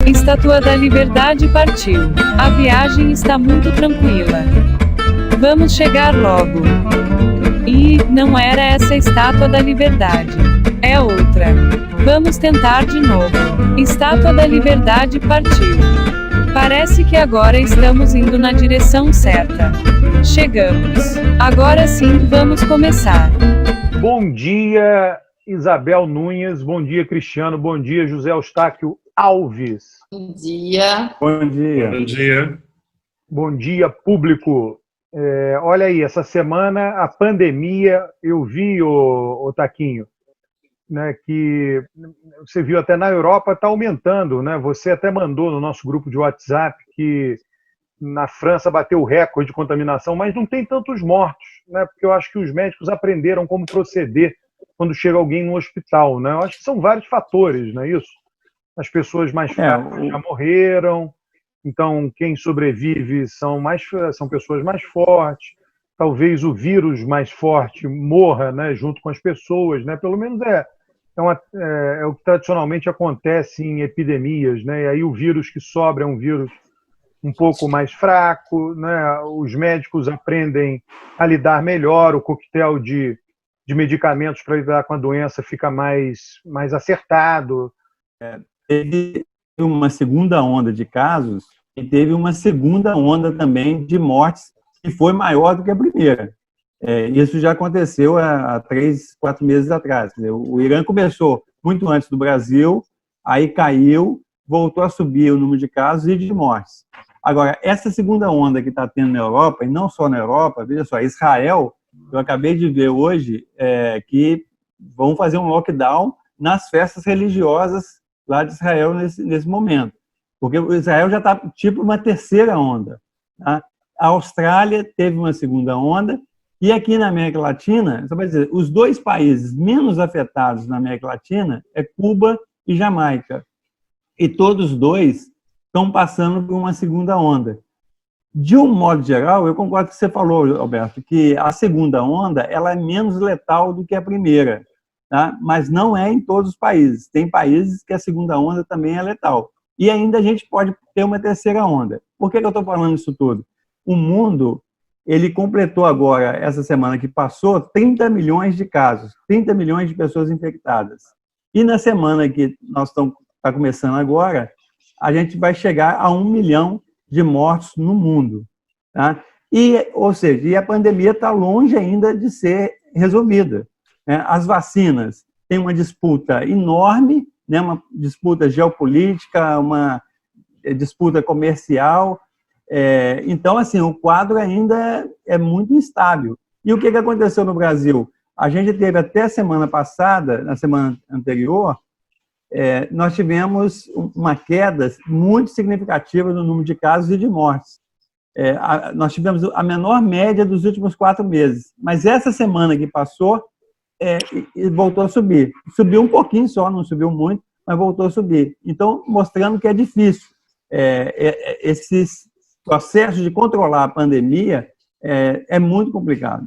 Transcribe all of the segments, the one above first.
Estátua da Liberdade partiu. A viagem está muito tranquila. Vamos chegar logo. E não era essa a Estátua da Liberdade. É outra. Vamos tentar de novo. Estátua da Liberdade partiu. Parece que agora estamos indo na direção certa. Chegamos. Agora sim, vamos começar. Bom dia, Isabel Nunes. Bom dia, Cristiano. Bom dia, José Eustáquio Alves. Bom dia. Bom dia. Bom dia. Bom dia, público. Olha aí, essa semana a pandemia, eu vi, o Taquinho, né, que você viu até na Europa está aumentando, né? Você até mandou no nosso grupo de WhatsApp que na França bateu o recorde de contaminação, mas não tem tantos mortos, né? Porque eu acho que os médicos aprenderam como proceder quando chega alguém no hospital, né? Eu acho que são vários fatores, não é isso? As pessoas mais fracas já morreram, então quem sobrevive são pessoas mais fortes. Talvez o vírus mais forte morra, né, junto com as pessoas, né? Pelo menos é o que tradicionalmente acontece em epidemias, né? E aí o vírus que sobra é um vírus um pouco mais fraco, né? Os médicos aprendem a lidar melhor, o coquetel de medicamentos para lidar com a doença fica mais acertado. Teve uma segunda onda de casos e teve uma segunda onda também de mortes que foi maior do que a primeira. Isso já aconteceu há 3, 4 meses atrás. O Irã começou muito antes do Brasil, aí caiu, voltou a subir o número de casos e de mortes. Agora, essa segunda onda que está tendo na Europa, e não só na Europa, veja só, Israel, eu acabei de ver hoje que vão fazer um lockdown nas festas religiosas lá de Israel nesse momento. Porque o Israel já está tipo uma terceira onda. Tá? A Austrália teve uma segunda onda, e aqui na América Latina, só para dizer, os 2 países menos afetados na América Latina é Cuba e Jamaica. E todos os 2 estão passando por uma segunda onda. De um modo geral, eu concordo com o que você falou, Alberto, que a segunda onda ela é menos letal do que a primeira, tá? Mas não é em todos os países. Tem países que a segunda onda também é letal. E ainda a gente pode ter uma terceira onda. Por que eu estou falando isso tudo? O mundo, ele completou agora, essa semana que passou, 30 milhões de casos, 30 milhões de pessoas infectadas. E na semana que nós estamos começando agora, a gente vai chegar a 1 milhão de mortos no mundo. Tá? Ou seja, a pandemia está longe ainda de ser resolvida. Né? As vacinas têm uma disputa enorme, né? Uma disputa geopolítica, uma disputa comercial. Então, assim, o quadro ainda é muito instável. E o que aconteceu no Brasil? A gente teve até a semana passada, na semana anterior, nós tivemos uma queda muito significativa no número de casos e de mortes. Nós tivemos a menor média dos últimos 4 meses. Mas essa semana que passou, voltou a subir. Subiu um pouquinho só, não subiu muito, mas voltou a subir. Então, mostrando que é difícil. Esses processos de controlar a pandemia é muito complicado.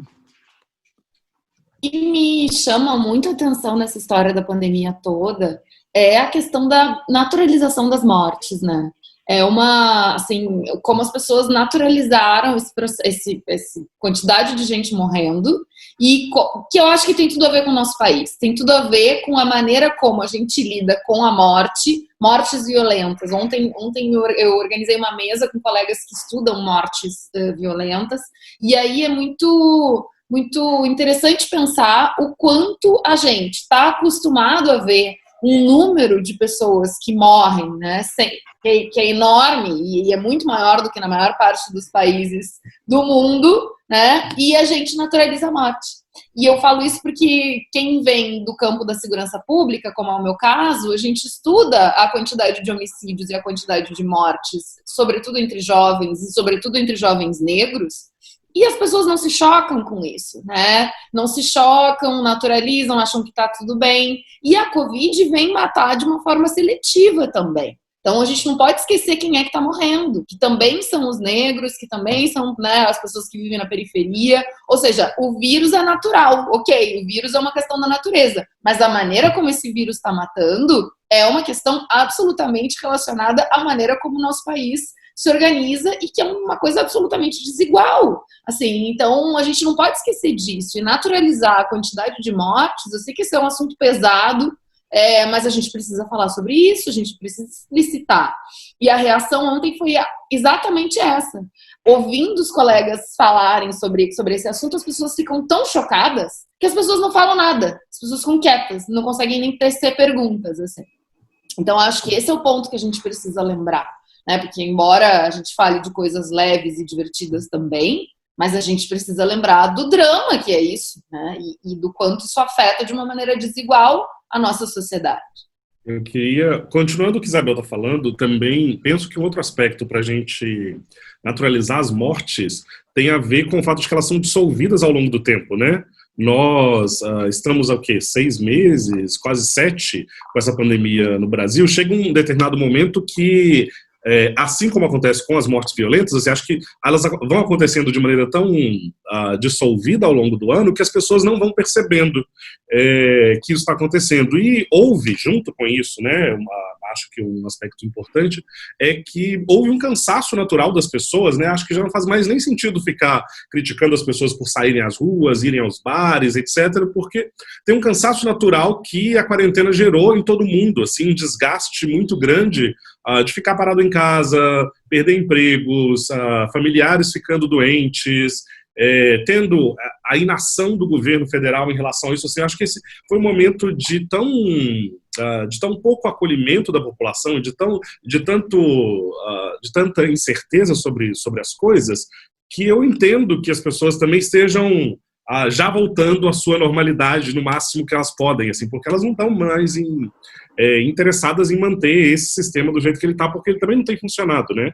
E me chama muito a atenção nessa história da pandemia toda é a questão da naturalização das mortes, né? Assim, como as pessoas naturalizaram essa quantidade de gente morrendo e que eu acho que tem tudo a ver com o nosso país, tem tudo a ver com a maneira como a gente lida com a mortes violentas. Ontem eu organizei uma mesa com colegas que estudam mortes violentas e aí é muito interessante pensar o quanto a gente está acostumado a ver um número de pessoas que morrem, né, que é enorme e é muito maior do que na maior parte dos países do mundo, né, e a gente naturaliza a morte. E eu falo isso porque quem vem do campo da segurança pública, como é o meu caso, a gente estuda a quantidade de homicídios e a quantidade de mortes, sobretudo entre jovens e sobretudo entre jovens negros, e as pessoas não se chocam com isso, né? Não se chocam, naturalizam, acham que tá tudo bem. E a Covid vem matar de uma forma seletiva também. Então, a gente não pode esquecer quem é que está morrendo, que também são os negros, que também são, né, as pessoas que vivem na periferia. Ou seja, o vírus é natural, ok, o vírus é uma questão da natureza, mas a maneira como esse vírus está matando é uma questão absolutamente relacionada à maneira como o nosso país se organiza e que é uma coisa absolutamente desigual. Assim, então, a gente não pode esquecer disso e naturalizar a quantidade de mortes. Eu sei que esse é um assunto pesado, mas a gente precisa falar sobre isso, a gente precisa explicitar. E a reação ontem foi exatamente essa. Ouvindo os colegas falarem sobre esse assunto, as pessoas ficam tão chocadas que as pessoas não falam nada. As pessoas ficam quietas, não conseguem nem tecer perguntas. Assim. Então, acho que esse é o ponto que a gente precisa lembrar. Né? Porque, embora a gente fale de coisas leves e divertidas também, mas a gente precisa lembrar do drama que é isso, né? E do quanto isso afeta de uma maneira desigual a nossa sociedade. Eu queria, continuando o que a Isabel está falando, também penso que um outro aspecto para a gente naturalizar as mortes tem a ver com o fato de que elas são dissolvidas ao longo do tempo, né? Nós estamos há 6 meses, quase 7, com essa pandemia no Brasil. Chega um determinado momento que, assim como acontece com as mortes violentas, assim, acho que elas vão acontecendo de maneira tão dissolvida ao longo do ano que as pessoas não vão percebendo que isso está acontecendo. E houve, junto com isso, né, acho que um aspecto importante é que houve um cansaço natural das pessoas, né? Acho que já não faz mais nem sentido ficar criticando as pessoas por saírem às ruas, irem aos bares, etc., porque tem um cansaço natural que a quarentena gerou em todo mundo, assim, um desgaste muito grande de ficar parado em casa, perder empregos, familiares ficando doentes, tendo a inação do governo federal em relação a isso. Assim, acho que esse foi um momento de tão pouco acolhimento da população, de tanta incerteza sobre as coisas, que eu entendo que as pessoas também estejam já voltando à sua normalidade no máximo que elas podem, assim, porque elas não estão mais interessadas em manter esse sistema do jeito que ele está, porque ele também não tem funcionado, né?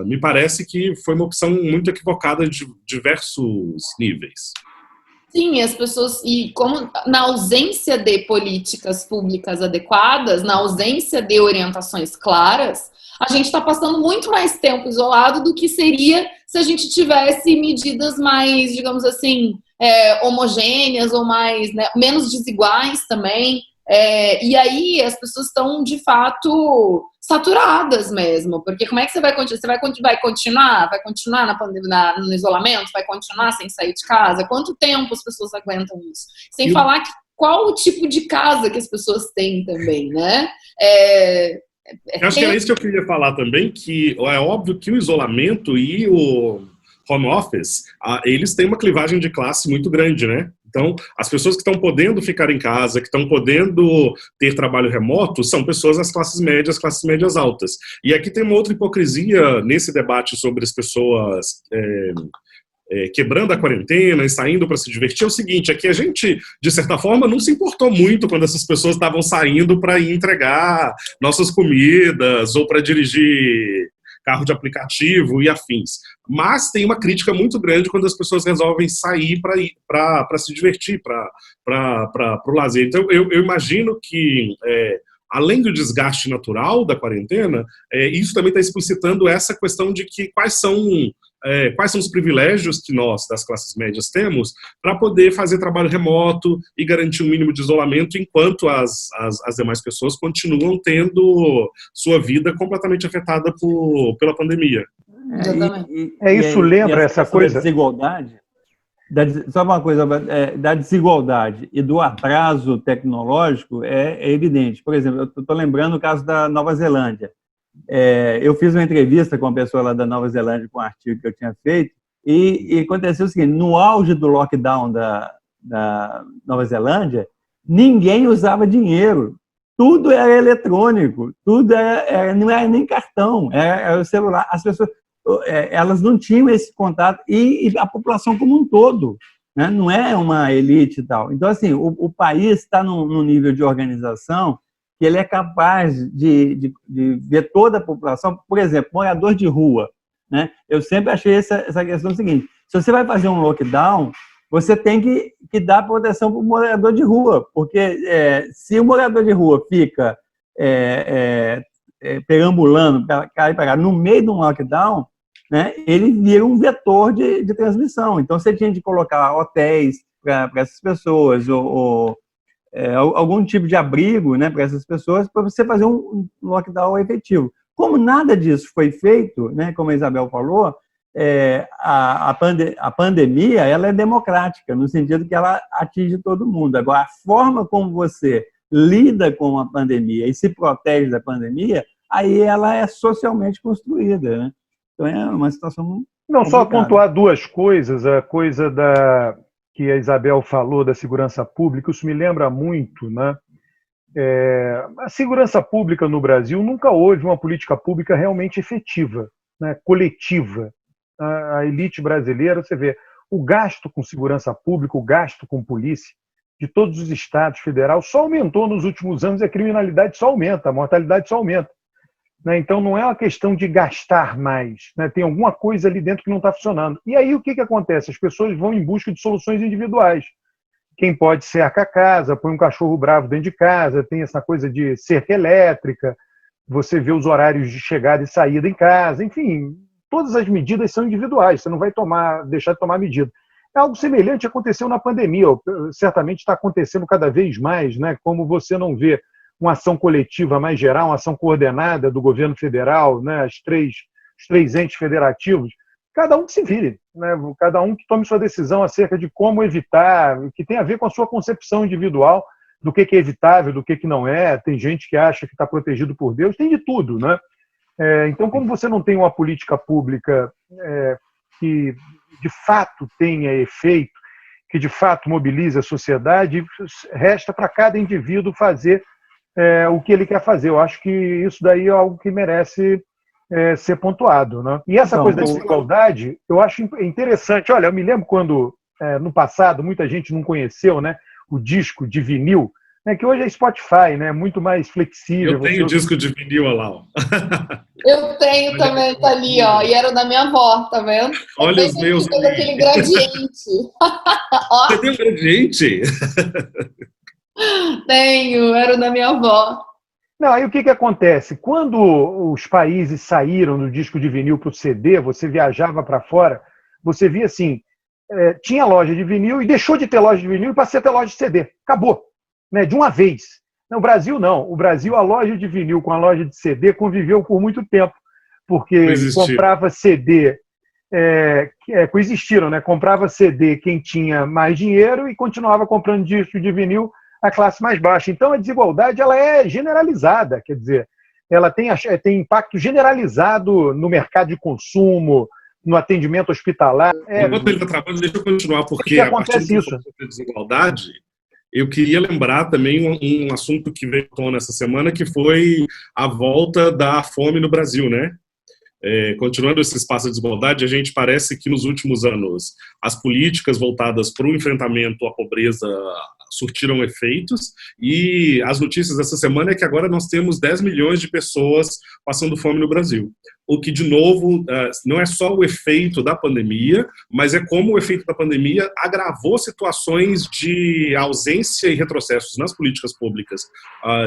Me parece que foi uma opção muito equivocada de diversos níveis. Sim, as pessoas, e como na ausência de políticas públicas adequadas, na ausência de orientações claras, a gente está passando muito mais tempo isolado do que seria se a gente tivesse medidas mais, digamos assim, homogêneas ou mais, né, menos desiguais também. E aí as pessoas estão, de fato, saturadas mesmo, porque como é que você vai continuar? Você vai continuar na pandemia, no isolamento? Vai continuar sem sair de casa? Quanto tempo as pessoas aguentam isso? Sem falar que qual o tipo de casa que as pessoas têm também, né? Eu acho que era isso que eu queria falar também, que é óbvio que o isolamento e o home office, eles têm uma clivagem de classe muito grande, né? Então, as pessoas que estão podendo ficar em casa, que estão podendo ter trabalho remoto, são pessoas das classes médias altas. E aqui tem uma outra hipocrisia nesse debate sobre as pessoas quebrando a quarentena e saindo para se divertir. É o seguinte, é que a gente, de certa forma, não se importou muito quando essas pessoas estavam saindo para ir entregar nossas comidas ou para dirigir carro de aplicativo e afins. Mas tem uma crítica muito grande quando as pessoas resolvem sair para se divertir, para o lazer. Então, eu imagino que, além do desgaste natural da quarentena, isso também está explicitando essa questão de que quais são os privilégios que nós, das classes médias, temos para poder fazer trabalho remoto e garantir um mínimo de isolamento, enquanto as demais pessoas continuam tendo sua vida completamente afetada pela pandemia. Isso lembra essa coisa? Da desigualdade, só uma coisa, da desigualdade e do atraso tecnológico é evidente. Por exemplo, eu estou lembrando o caso da Nova Zelândia. Eu fiz uma entrevista com uma pessoa lá da Nova Zelândia com um artigo que eu tinha feito e aconteceu o seguinte: no auge do lockdown da Nova Zelândia, ninguém usava dinheiro, tudo era eletrônico, tudo não era nem cartão, era o celular. As pessoas, elas não tinham esse contato, e a população como um todo, né? Não é uma elite e tal. Então, assim, o país está num nível de organização que ele é capaz de ver toda a população. Por exemplo, morador de rua, né? Eu sempre achei essa questão seguinte: se você vai fazer um lockdown, você tem que dar proteção para o morador de rua, porque se o morador de rua fica perambulando para cá e para cá no meio de um lockdown, né, ele vira um vetor de transmissão. Então, você tinha de colocar hotéis para essas pessoas, ou algum tipo de abrigo, né, para essas pessoas, para você fazer um lockdown efetivo. Como nada disso foi feito, né, como a Isabel falou, a pandemia ela é democrática, no sentido que ela atinge todo mundo. Agora, a forma como você lida com a pandemia e se protege da pandemia, aí ela é socialmente construída, né? Então é uma situação não complicada. Só pontuar duas coisas, a coisa que a Isabel falou da segurança pública, isso me lembra muito, né? A segurança pública no Brasil nunca houve uma política pública realmente efetiva, né? Coletiva. A elite brasileira, você vê, o gasto com segurança pública, o gasto com polícia de todos os estados federal só aumentou nos últimos anos e a criminalidade só aumenta, a mortalidade só aumenta. Né? Então não é uma questão de gastar mais, né? Tem alguma coisa ali dentro que não está funcionando. E aí o que acontece? As pessoas vão em busca de soluções individuais. Quem pode cerca a casa, põe um cachorro bravo dentro de casa, tem essa coisa de cerca elétrica, você vê os horários de chegada e saída em casa, enfim, todas as medidas são individuais, você não vai deixar de tomar medida. Algo semelhante aconteceu na pandemia, certamente está acontecendo cada vez mais, né? Como você não vê uma ação coletiva mais geral, uma ação coordenada do governo federal, né? Os três entes federativos, cada um que se vire, né? Cada um que tome sua decisão acerca de como evitar, que tem a ver com a sua concepção individual do que é evitável, do que não é. Tem gente que acha que está protegido por Deus, tem de tudo, né? Então, como você não tem uma política pública que de fato tenha efeito, que de fato mobilize a sociedade, resta para cada indivíduo fazer o que ele quer fazer. Eu acho que isso daí é algo que merece ser pontuado, né? E essa coisa da desigualdade, eu acho interessante. Olha, eu me lembro quando, no passado, muita gente não conheceu, né, o disco de vinil, né, que hoje é Spotify, né, muito mais flexível. Eu tenho disco de vinil, olha lá. Eu tenho também, tá ali, ó, e era da minha avó, tá vendo? Olha os meus. Aquele gradiente. Você tem um gradiente? Tenho, era da minha avó. Não, aí o que acontece? Quando os países saíram do disco de vinil para o CD, você viajava para fora, você via assim, tinha loja de vinil e deixou de ter loja de vinil e passou a ter loja de CD. Acabou, né, de uma vez. No Brasil, não. O Brasil, a loja de vinil com a loja de CD conviveu por muito tempo, porque comprava CD, coexistiram, né? Comprava CD quem tinha mais dinheiro e continuava comprando disco de vinil a classe mais baixa. Então, a desigualdade ela é generalizada, quer dizer, ela tem impacto generalizado no mercado de consumo, no atendimento hospitalar. Enquanto ele está trabalhando, deixa eu continuar, porque a partir da desigualdade, eu queria lembrar também um assunto que veio à tona essa semana, que foi a volta da fome no Brasil, né? Continuando esse espaço de desigualdade, a gente parece que nos últimos anos as políticas voltadas para o enfrentamento à pobreza surtiram efeitos, e as notícias dessa semana é que agora nós temos 10 milhões de pessoas passando fome no Brasil. O que, de novo, não é só o efeito da pandemia, mas é como o efeito da pandemia agravou situações de ausência e retrocessos nas políticas públicas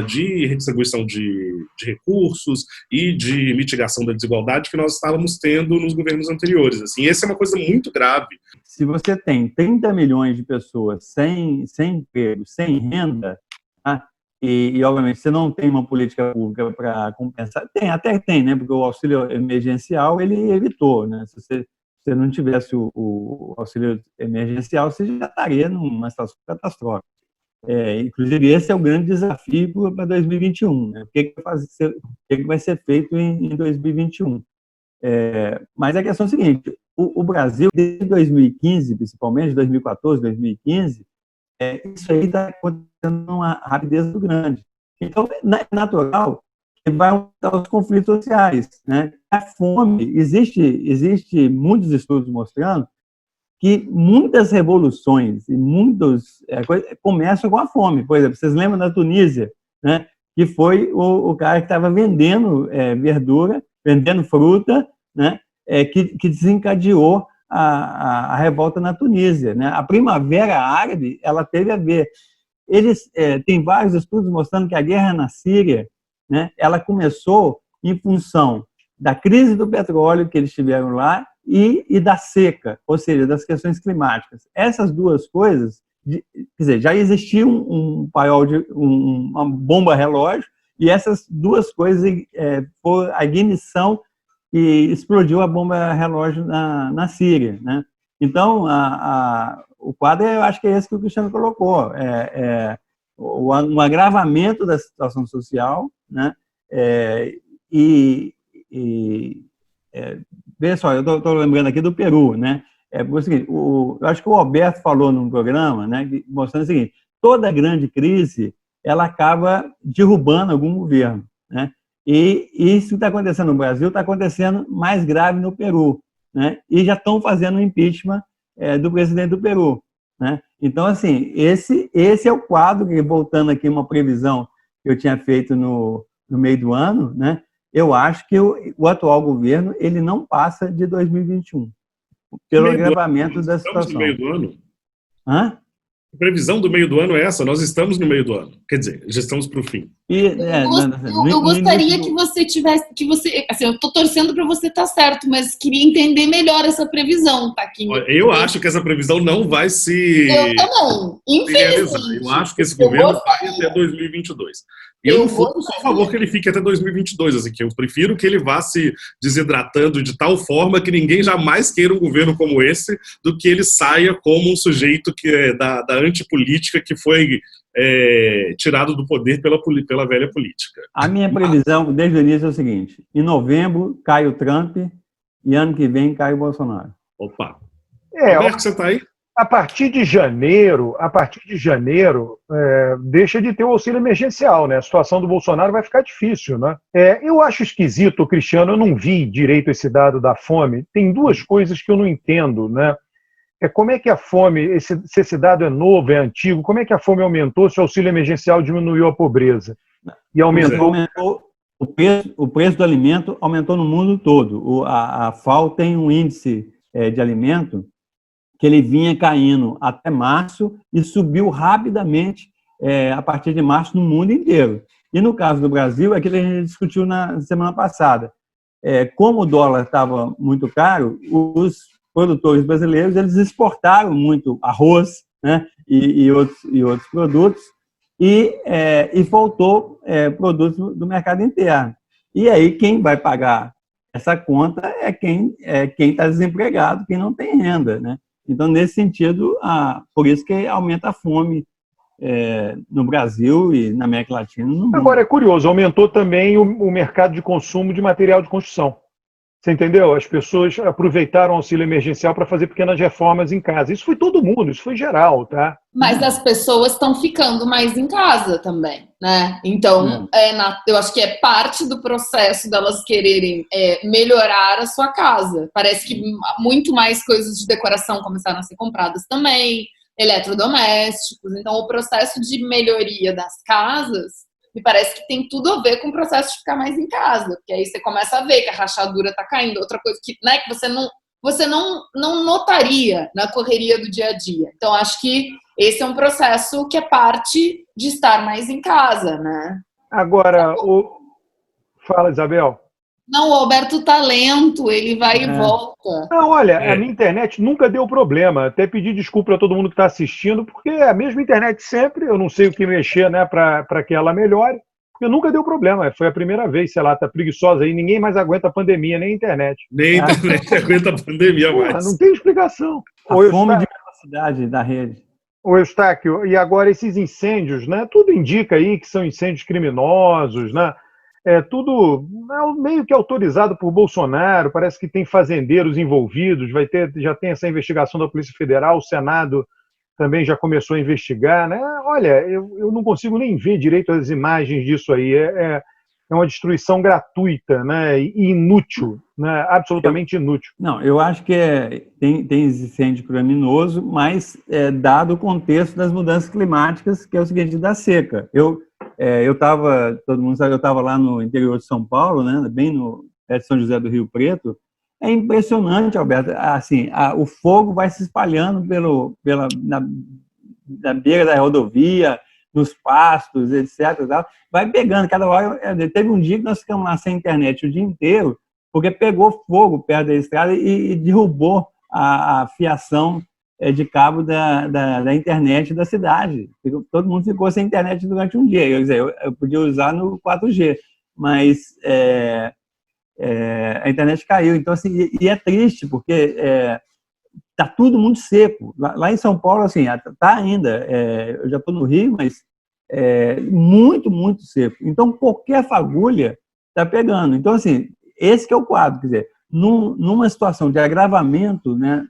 de redistribuição de recursos e de mitigação da desigualdade que nós estávamos tendo nos governos anteriores. Assim, essa é uma coisa muito grave. Se você tem 30 milhões de pessoas sem emprego, sem renda, e, obviamente, você não tem uma política pública para compensar. Até tem, né? Porque o auxílio emergencial, ele evitou, né? Se você não tivesse o auxílio emergencial, você já estaria numa situação catastrófica. Inclusive, esse é o grande desafio para 2021, né? O que vai ser feito em 2021? Mas a questão é a seguinte, o Brasil, desde 2015, principalmente, 2014, 2015, isso aí está acontecendo uma rapidez muito grande. Então, é natural que vai aumentar os conflitos sociais, né? A fome, existe muitos estudos mostrando que muitas revoluções e muitas coisas começam com a fome. Por exemplo, vocês lembram da Tunísia, né? Que foi o cara que estava vendendo verdura, vendendo fruta, né? Que desencadeou a revolta na Tunísia, né? A Primavera Árabe, ela teve a ver. Tem vários estudos mostrando que a guerra na Síria, né, ela começou em função da crise do petróleo que eles tiveram lá e da seca, ou seja, das questões climáticas. Essas duas coisas quer dizer, já existia um paiol, uma bomba relógio, e essas duas coisas foi a ignição que explodiu a bomba relógio na Síria, né? Então, o quadro, eu acho que é esse que o Cristiano colocou, um agravamento da situação social, né? Veja só, eu estou lembrando aqui do Peru, né? O seguinte, eu acho que o Alberto falou num programa, né, mostrando o seguinte: toda grande crise ela acaba derrubando algum governo, né? E isso que está acontecendo no Brasil está acontecendo mais grave no Peru, né? E já estão fazendo o impeachment do presidente do Peru, né? Então, assim, esse é o quadro, que, voltando aqui uma previsão que eu tinha feito no meio do ano, né? Eu acho que o atual governo ele não passa de 2021, pelo agravamento da situação. Estamos no meio do ano? Hã? A previsão do meio do ano é essa, nós estamos no meio do ano. Quer dizer, já estamos para o fim. Eu gostaria que você tivesse, assim, eu estou torcendo para você estar certo, mas queria entender melhor essa previsão, Taquinho. Eu acho que essa previsão não vai se... Eu também, infelizmente. Eu acho que esse governo vai até 2022. Eu não sou a favor que ele fique até 2022, assim, que eu prefiro que ele vá se desidratando de tal forma que ninguém jamais queira um governo como esse, do que ele saia como um sujeito que é da antipolítica, que foi tirado do poder pela velha política. A minha previsão desde o início é o seguinte: em novembro cai o Trump e ano que vem cai o Bolsonaro. Opa! Alberto, você está aí? A partir de janeiro, deixa de ter o auxílio emergencial, né? A situação do Bolsonaro vai ficar difícil, né? Eu acho esquisito, Cristiano, eu não vi direito esse dado da fome. Tem duas coisas que eu não entendo, né? Como é que a fome, se esse dado é novo, é antigo, como é que a fome aumentou se o auxílio emergencial diminuiu a pobreza? E aumentou o preço do alimento aumentou no mundo todo. A FAO tem um índice de alimento que ele vinha caindo até março e subiu rapidamente a partir de março no mundo inteiro. E no caso do Brasil, é aquilo que a gente discutiu na semana passada. Como o dólar estava muito caro, os produtores brasileiros eles exportaram muito arroz, né, e outros produtos, e faltou produtos do mercado interno. E aí quem vai pagar essa conta é quem está desempregado, quem não tem renda, né? Então, nesse sentido, por isso que aumenta a fome no Brasil e na América Latina. No mundo. Agora, é curioso, aumentou também o mercado de consumo de material de construção. Você entendeu? As pessoas aproveitaram o auxílio emergencial para fazer pequenas reformas em casa. Isso foi todo mundo, isso foi geral, tá? Mas as pessoas estão ficando mais em casa também, né? Então, eu acho que é parte do processo delas quererem melhorar a sua casa. Parece que muito mais coisas de decoração começaram a ser compradas também, eletrodomésticos. Então, o processo de melhoria das casas me parece que tem tudo a ver com o processo de ficar mais em casa, porque aí você começa a ver que a rachadura está caindo, outra coisa que você não notaria na correria do dia a dia. Então, acho que esse é um processo que é parte de estar mais em casa, né? Agora, fala, Isabel. Não, o Alberto tá lento, ele vai e volta. Não, olha, a minha internet nunca deu problema. Até pedi desculpa a todo mundo que está assistindo, porque é a mesma internet sempre, eu não sei o que mexer, né, para que ela melhore, porque nunca deu problema. Foi a primeira vez, sei lá, tá preguiçosa aí, ninguém mais aguenta a pandemia, nem a internet. Nem a internet aguenta a pandemia mais. Não tem explicação. A fome de velocidade da rede. Ô, Eustáquio, e agora esses incêndios, né? Tudo indica aí que são incêndios criminosos, né? Tudo meio que autorizado por Bolsonaro, parece que tem fazendeiros envolvidos, já tem essa investigação da Polícia Federal, o Senado também já começou a investigar, né? Olha, eu não consigo nem ver direito as imagens disso aí, é uma destruição gratuita, né? E inútil, né? Absolutamente inútil. Não, eu acho que tem incêndio criminoso, mas dado o contexto das mudanças climáticas, que é o seguinte, da seca. Todo mundo sabe, eu estava lá no interior de São Paulo, né, bem no São José do Rio Preto. É impressionante, Alberto, assim, o fogo vai se espalhando na beira da rodovia, nos pastos, etc. Vai pegando, cada hora. Teve um dia que nós ficamos lá sem internet o dia inteiro, porque pegou fogo perto da estrada e derrubou a fiação de cabo da internet da cidade. Todo mundo ficou sem internet durante um dia. Quer dizer, eu podia usar no 4G, mas a internet caiu. Então, assim, e é triste, porque está tudo muito seco. Lá em São Paulo, assim, está ainda. Eu já estou no Rio, mas muito, muito seco. Então, qualquer fagulha está pegando. Então, assim, esse que é o quadro. Quer dizer, numa situação de agravamento, né,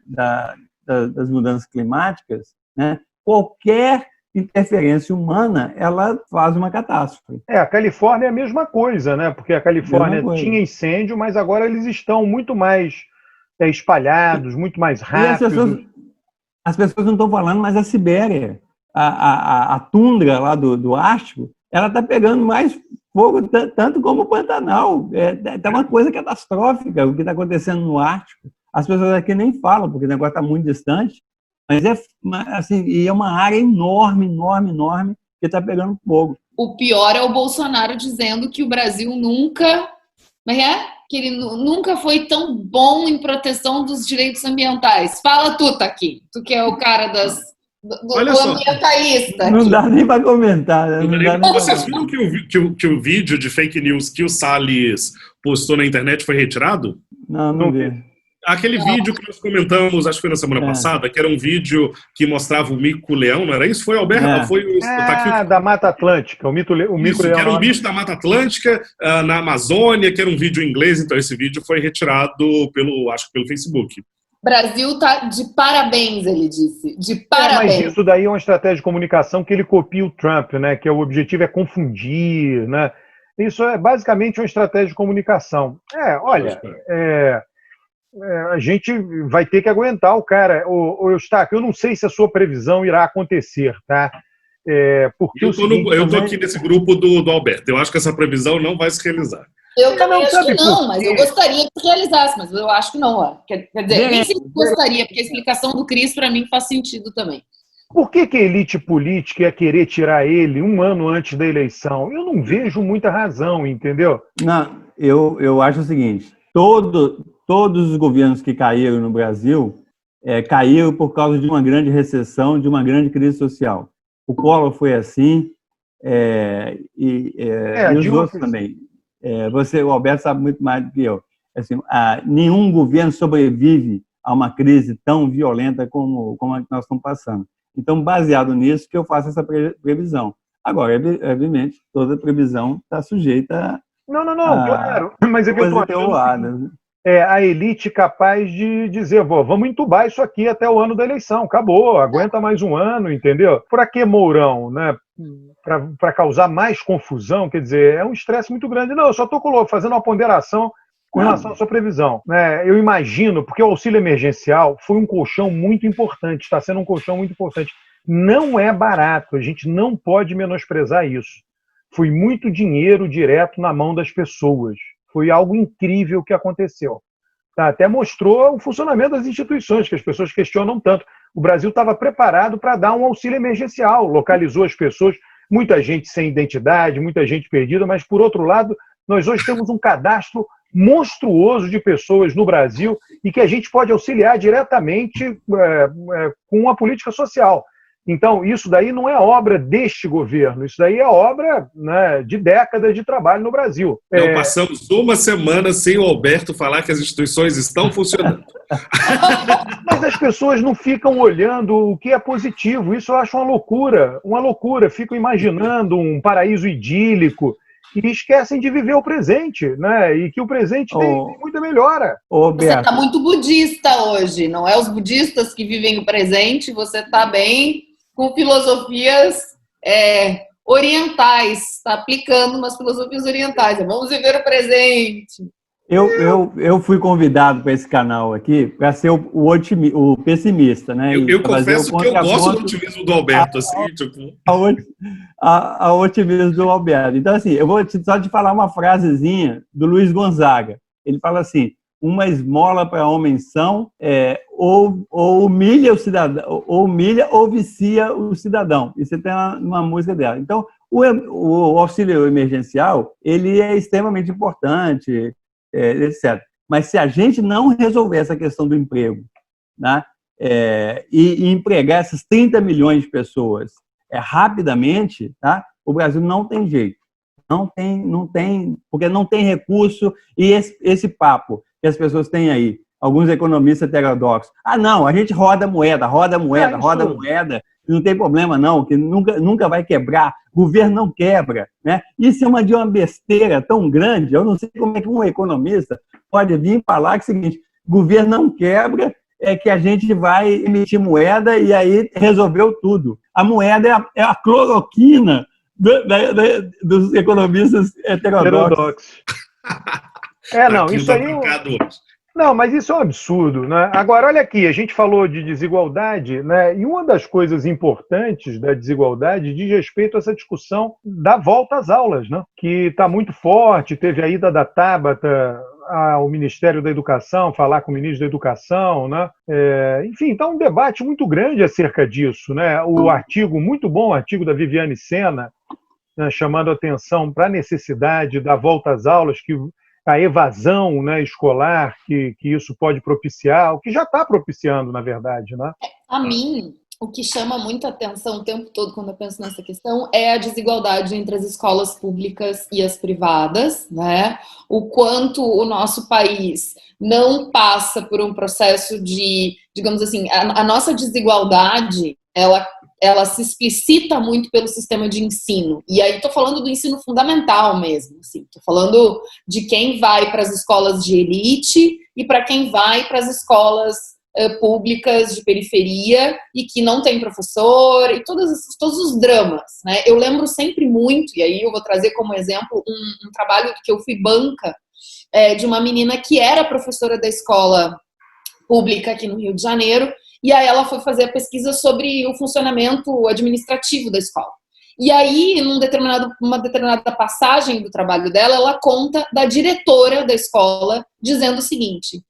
das mudanças climáticas, né, qualquer interferência humana, ela faz uma catástrofe. A Califórnia é a mesma coisa, né? Porque a Califórnia tinha incêndio, mas agora eles estão muito mais espalhados, muito mais rápidos. As pessoas não estão falando, mas a Sibéria, a tundra lá do Ártico, ela está pegando mais fogo, tanto como o Pantanal. É uma coisa catastrófica o que está acontecendo no Ártico. As pessoas aqui nem falam, porque o negócio está muito distante, mas assim, e é uma área enorme, enorme, enorme, que está pegando fogo. O pior é o Bolsonaro dizendo que o Brasil nunca... que ele nunca foi tão bom em proteção dos direitos ambientais. Fala tu, Taqui, tu que é o cara do ambientalista. Não dá nem para comentar. Vocês viram que o vídeo de fake news que o Salles postou na internet foi retirado? Não vi. Aquele vídeo que nós comentamos, acho que foi na semana passada, que era um vídeo que mostrava o mico-leão, não era isso? Foi, Alberto? Foi da Mata Atlântica, o mico-leão. Que era um bicho da Mata Atlântica, na Amazônia, que era um vídeo em inglês, então esse vídeo foi retirado pelo Facebook. Brasil tá de parabéns, ele disse. De parabéns. Mas isso daí é uma estratégia de comunicação que ele copia o Trump, né? Que o objetivo é confundir, né? Isso é basicamente uma estratégia de comunicação. Olha, a gente vai ter que aguentar o cara. Eustáquio, eu não sei se a sua previsão irá acontecer, tá? Porque eu estou aqui nesse grupo do Alberto. Eu acho que essa previsão não vai se realizar. Eu também acho que não, mas eu gostaria que se realizasse, mas eu acho que não. Quer dizer, nem sei se gostaria, porque a explicação do Cris, para mim, faz sentido também. Por que a elite política ia querer tirar ele um ano antes da eleição? Eu não vejo muita razão, entendeu? Não, eu acho o seguinte, todos os governos que caíram no Brasil caíram por causa de uma grande recessão, de uma grande crise social. O Collor foi assim, e os outros também. O Alberto sabe muito mais do que eu. Assim, nenhum governo sobrevive a uma crise tão violenta como a que nós estamos passando. Então, baseado nisso, que eu faço essa previsão. Agora, evidentemente, toda previsão está sujeita claro. Mas é que eu estou achando a elite capaz de dizer, vamos entubar isso aqui até o ano da eleição, acabou, aguenta mais um ano, entendeu? Para que Mourão, né? Para causar mais confusão, quer dizer, é um estresse muito grande. Não, eu só estou fazendo uma ponderação com relação à sua previsão. Eu imagino, porque o auxílio emergencial foi um colchão muito importante, está sendo um colchão muito importante. Não é barato, a gente não pode menosprezar isso. Foi muito dinheiro direto na mão das pessoas. Foi algo incrível que aconteceu. Até mostrou o funcionamento das instituições, que as pessoas questionam tanto. O Brasil estava preparado para dar um auxílio emergencial, localizou as pessoas, muita gente sem identidade, muita gente perdida, mas, por outro lado, nós hoje temos um cadastro monstruoso de pessoas no Brasil e que a gente pode auxiliar diretamente com a política social. Então, isso daí não é obra deste governo, isso daí é obra, né, de décadas de trabalho no Brasil. Não passamos uma semana sem o Alberto falar que as instituições estão funcionando. Mas as pessoas não ficam olhando o que é positivo, isso eu acho uma loucura. Ficam imaginando um paraíso idílico e esquecem de viver o presente, né? E que o presente tem muita melhora. Você está muito budista hoje, não é os budistas que vivem o presente, você está bem com filosofias orientais, está aplicando umas filosofias orientais. Vamos viver o presente. Eu fui convidado para esse canal aqui para ser o pessimista, né? Eu confesso que eu gosto do otimismo do Alberto, assim, tipo... A otimismo do Alberto. Então, assim, eu vou só te falar uma frasezinha do Luiz Gonzaga. Ele fala assim: uma esmola para homens são, ou humilha o cidadão, ou humilha ou vicia o cidadão. Isso tem uma música dela. Então, o auxílio emergencial, ele é extremamente importante, etc. Mas se a gente não resolver essa questão do emprego, né, e empregar essas 30 milhões de pessoas rapidamente, tá? O Brasil não tem jeito. Não tem, porque não tem recurso, e esse papo que as pessoas têm aí, alguns economistas heterodoxos, não, a gente roda moeda, não tem problema não, que nunca vai quebrar, o governo não quebra, né? Isso é uma besteira tão grande, eu não sei como é que um economista pode vir falar que é o seguinte, o governo não quebra, que a gente vai emitir moeda e aí resolveu tudo. A moeda é a cloroquina dos economistas heterodoxos. Não, isso aí... Não, mas isso é um absurdo, né? Agora, olha aqui, a gente falou de desigualdade, né? E uma das coisas importantes da desigualdade diz respeito a essa discussão da volta às aulas, né? Que está muito forte, teve a ida da Tabata ao Ministério da Educação, falar com o ministro da Educação, né? Enfim, está um debate muito grande acerca disso, né? O artigo, muito bom artigo da Viviane Sena, né, chamando atenção para a necessidade da volta às aulas, que a evasão, né, escolar que isso pode propiciar, o que já está propiciando, na verdade, né? A mim, o que chama muita atenção o tempo todo quando eu penso nessa questão é a desigualdade entre as escolas públicas e as privadas, né? O quanto o nosso país não passa por um processo de, digamos assim, a nossa desigualdade, ela se explicita muito pelo sistema de ensino. E aí estou falando do ensino fundamental mesmo. Estou falando de quem vai para as escolas de elite e para quem vai para as escolas públicas de periferia e que não tem professor e todos os dramas, né? Eu lembro sempre muito, e aí eu vou trazer como exemplo um trabalho que eu fui banca de uma menina que era professora da escola pública aqui no Rio de Janeiro, e aí ela foi fazer a pesquisa sobre o funcionamento administrativo da escola. E aí, uma determinada passagem do trabalho dela, ela conta da diretora da escola, dizendo o seguinte,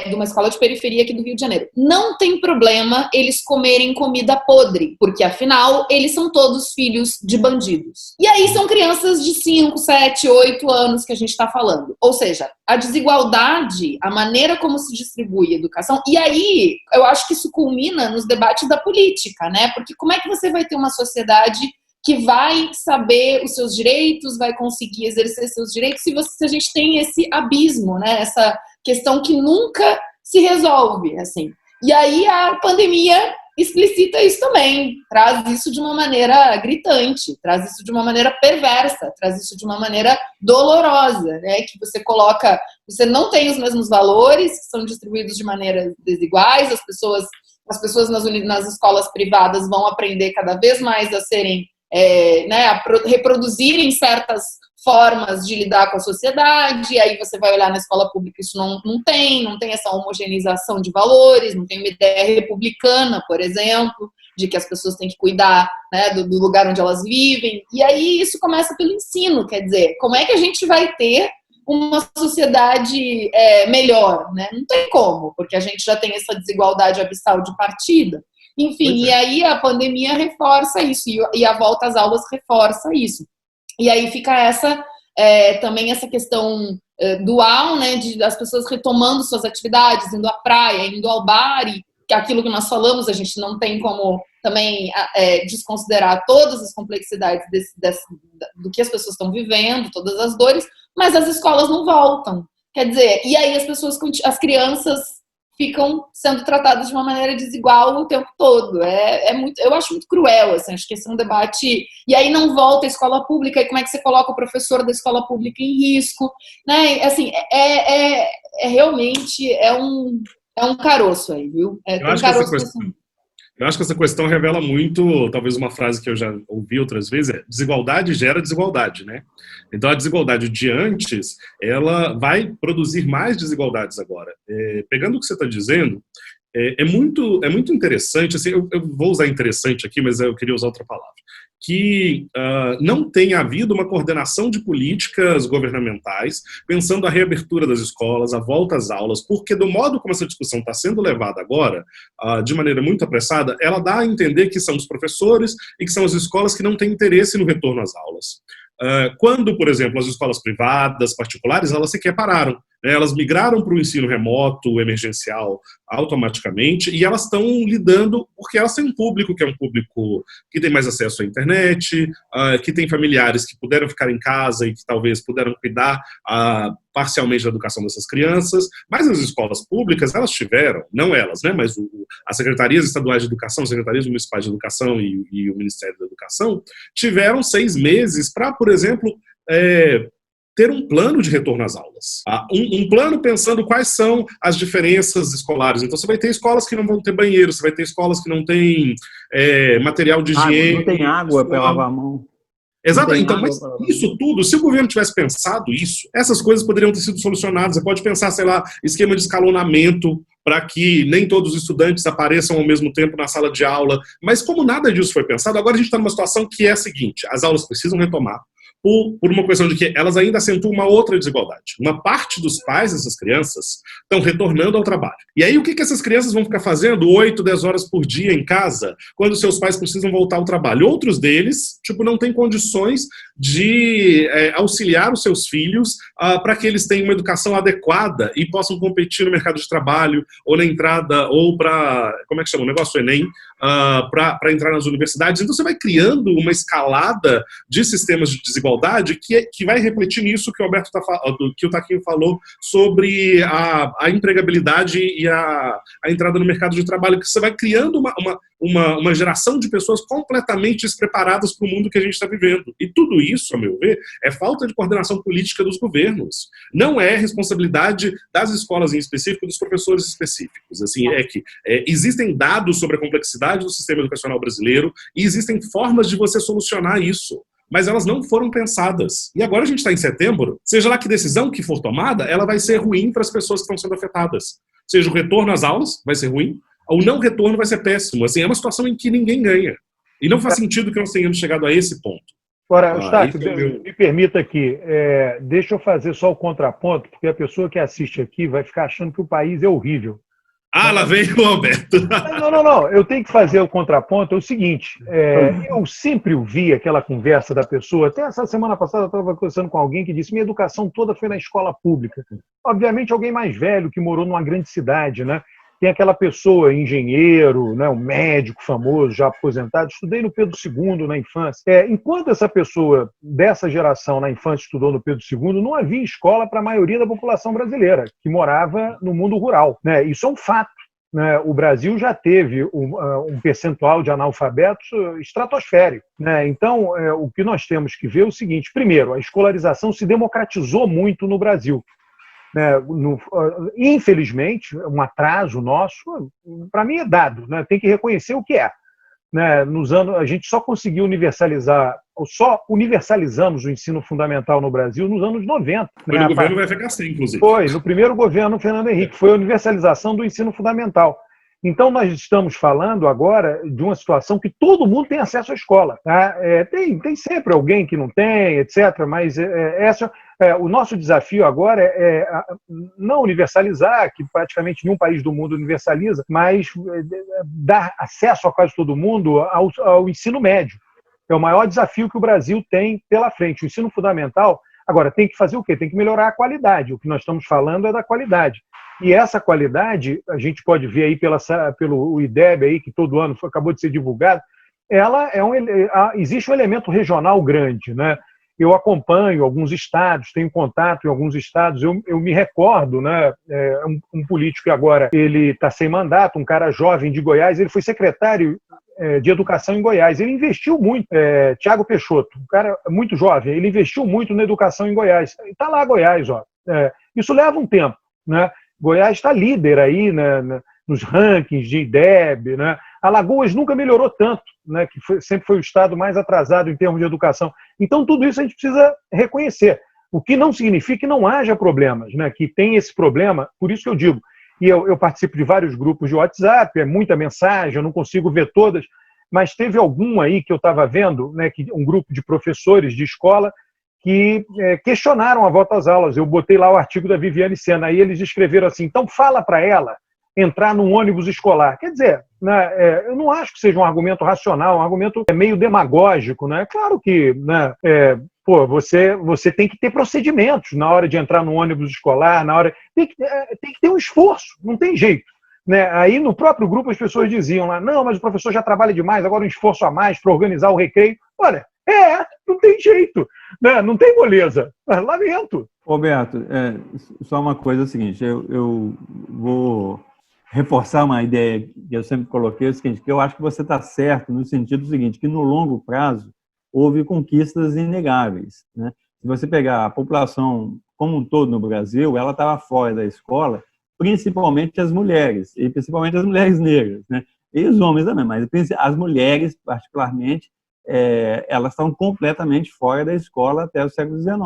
de uma escola de periferia aqui do Rio de Janeiro: não tem problema eles comerem comida podre, porque afinal eles são todos filhos de bandidos. E aí são crianças de 5, 7, 8 anos que a gente está falando. Ou seja, a desigualdade, a maneira como se distribui a educação, e aí eu acho que isso culmina nos debates da política, né? Porque como é que você vai ter uma sociedade que vai saber os seus direitos, vai conseguir exercer seus direitos, se a gente tem esse abismo, né? Essa questão que nunca se resolve, assim. E aí a pandemia explicita isso também, traz isso de uma maneira gritante, traz isso de uma maneira perversa, traz isso de uma maneira dolorosa, né? Que você não tem os mesmos valores, que são distribuídos de maneiras desiguais, as pessoas nas escolas privadas vão aprender cada vez mais a serem a reproduzirem certas formas de lidar com a sociedade, e aí você vai olhar na escola pública, isso não tem essa homogeneização de valores, não tem uma ideia republicana, por exemplo, de que as pessoas têm que cuidar, né, do lugar onde elas vivem, e aí isso começa pelo ensino, quer dizer, como é que a gente vai ter uma sociedade melhor, né? Não tem como, porque a gente já tem essa desigualdade abissal de partida. Enfim, e aí a pandemia reforça isso, e a volta às aulas reforça isso. E aí fica também essa questão dual, né, de as pessoas retomando suas atividades, indo à praia, indo ao bar, e que aquilo que nós falamos, a gente não tem como também desconsiderar todas as complexidades do que as pessoas estão vivendo, todas as dores, mas as escolas não voltam. Quer dizer, e aí as crianças ficam sendo tratadas de uma maneira desigual o tempo todo. Eu acho muito cruel, assim, acho que esse é um debate. E aí não volta a escola pública, e como é que você coloca o professor da escola pública em risco, né? Assim, realmente um caroço aí, viu? Eu acho que essa questão revela muito, talvez uma frase que eu já ouvi outras vezes, desigualdade gera desigualdade, né? Então a desigualdade de antes, ela vai produzir mais desigualdades agora. Pegando o que você está dizendo, é muito interessante, assim, eu vou usar interessante aqui, mas eu queria usar outra palavra, que não tem havido uma coordenação de políticas governamentais pensando a reabertura das escolas, a volta às aulas, porque do modo como essa discussão está sendo levada agora, de maneira muito apressada, ela dá a entender que são os professores e que são as escolas que não têm interesse no retorno às aulas. Quando, por exemplo, as escolas privadas, particulares, elas sequer pararam. Elas migraram para o ensino remoto, emergencial, automaticamente, e elas estão lidando, porque elas têm um público que é um público que tem mais acesso à internet, que tem familiares que puderam ficar em casa e que talvez puderam cuidar parcialmente da educação dessas crianças, mas as escolas públicas, elas tiveram, não elas, né, mas as secretarias estaduais de educação, as secretarias municipais de educação e o Ministério da Educação, tiveram 6 meses para, por exemplo, ter um plano de retorno às aulas. Um plano pensando quais são as diferenças escolares. Então, você vai ter escolas que não vão ter banheiro, você vai ter escolas que não têm material de higiene. Não tem água para lavar a mão. Exato. Então, mas isso tudo, se o governo tivesse pensado isso, essas coisas poderiam ter sido solucionadas. Você pode pensar, sei lá, esquema de escalonamento para que nem todos os estudantes apareçam ao mesmo tempo na sala de aula. Mas como nada disso foi pensado, agora a gente está numa situação que é a seguinte: as aulas precisam retomar, por uma questão de que elas ainda acentuam uma outra desigualdade. Uma parte dos pais dessas crianças estão retornando ao trabalho. E aí o que essas crianças vão ficar fazendo 8, 10 horas por dia em casa, quando seus pais precisam voltar ao trabalho? Outros deles, não têm condições de auxiliar os seus filhos para que eles tenham uma educação adequada e possam competir no mercado de trabalho, ou na entrada, ou para, como é que chama o negócio? Enem, para entrar nas universidades. Então você vai criando uma escalada de sistemas de desigualdade que vai refletir nisso que o Taquinho falou sobre a empregabilidade e a entrada no mercado de trabalho, que você vai criando uma geração de pessoas completamente despreparadas para o mundo que a gente está vivendo. E tudo isso, a meu ver, é falta de coordenação política dos governos. Não é responsabilidade das escolas em específico, dos professores específicos. Assim, existem dados sobre a complexidade do sistema educacional brasileiro e existem formas de você solucionar isso, mas elas não foram pensadas. E agora a gente está em setembro, seja lá que decisão que for tomada, ela vai ser ruim para as pessoas que estão sendo afetadas. Seja o retorno às aulas, vai ser ruim, ou o não retorno vai ser péssimo. Assim, é uma situação em que ninguém ganha. E não faz sentido que nós tenhamos chegado a esse ponto. Agora, Eustáquio, me permita aqui, deixa eu fazer só o contraponto, porque a pessoa que assiste aqui vai ficar achando que o país é horrível. Lá vem o Alberto. Não. Eu tenho que fazer o contraponto. É o seguinte, eu sempre ouvi aquela conversa da pessoa, até essa semana passada eu estava conversando com alguém que disse: minha educação toda foi na escola pública. Obviamente alguém mais velho que morou numa grande cidade, né? Tem aquela pessoa, engenheiro, né, um médico famoso, já aposentado. Estudei no Pedro II na infância. Enquanto essa pessoa dessa geração na infância estudou no Pedro II, não havia escola para a maioria da população brasileira, que morava no mundo rural, né? Isso é um fato, né? O Brasil já teve um percentual de analfabetos estratosférico, né? Então, o que nós temos que ver é o seguinte: primeiro, a escolarização se democratizou muito no Brasil. Infelizmente, um atraso nosso, para mim, é dado, né? Tem que reconhecer o que é. Né? A gente só conseguiu universalizamos o ensino fundamental no Brasil nos anos 90. Foi no governo FHC, inclusive. Foi, no primeiro governo Fernando Henrique, foi a universalização do ensino fundamental. Então, nós estamos falando agora de uma situação que todo mundo tem acesso à escola. Tá? Tem sempre alguém que não tem, etc., mas o nosso desafio agora é não universalizar, que praticamente nenhum país do mundo universaliza, mas dar acesso a quase todo mundo ao ensino médio. É o maior desafio que o Brasil tem pela frente. O ensino fundamental, agora, tem que fazer o quê? Tem que melhorar a qualidade. O que nós estamos falando é da qualidade. E essa qualidade, a gente pode ver aí pelo IDEB, aí, que todo ano acabou de ser divulgado, existe um elemento regional grande, né? Eu acompanho alguns estados, tenho contato em alguns estados, eu me recordo, né, um político que agora ele está sem mandato, um cara jovem de Goiás, ele foi secretário de Educação em Goiás. Ele investiu muito, Tiago Peixoto, um cara muito jovem, ele investiu muito na educação em Goiás. Está lá Goiás, ó. Isso leva um tempo, né? Goiás está líder aí, né, nos rankings de IDEB, né? Alagoas nunca melhorou tanto, né, que sempre foi o estado mais atrasado em termos de educação. Então, tudo isso a gente precisa reconhecer. O que não significa que não haja problemas, né, que tem esse problema, por isso que eu digo. E eu participo de vários grupos de WhatsApp, é muita mensagem, eu não consigo ver todas, mas teve algum aí que eu estava vendo, né, um grupo de professores de escola que questionaram a volta às aulas. Eu botei lá o artigo da Viviane Sena, aí eles escreveram assim: então fala para ela entrar num ônibus escolar. Quer dizer, né, eu não acho que seja um argumento racional, um argumento meio demagógico. Né? Claro que, né, você tem que ter procedimentos na hora de entrar no ônibus escolar, na hora tem que ter um esforço, não tem jeito. Né? Aí no próprio grupo as pessoas diziam lá, não, mas o professor já trabalha demais, agora um esforço a mais para organizar o recreio. Olha, não tem jeito, né? Não tem moleza. Lamento. Roberto, só uma coisa é o seguinte, eu vou reforçar uma ideia que eu sempre coloquei, é o seguinte, que eu acho que você está certo no sentido seguinte, que no longo prazo houve conquistas inegáveis. Né? Se você pegar a população como um todo no Brasil, ela estava fora da escola, principalmente as mulheres, e principalmente as mulheres negras, né? E os homens também, mas as mulheres, particularmente, elas estão completamente fora da escola até o século XIX,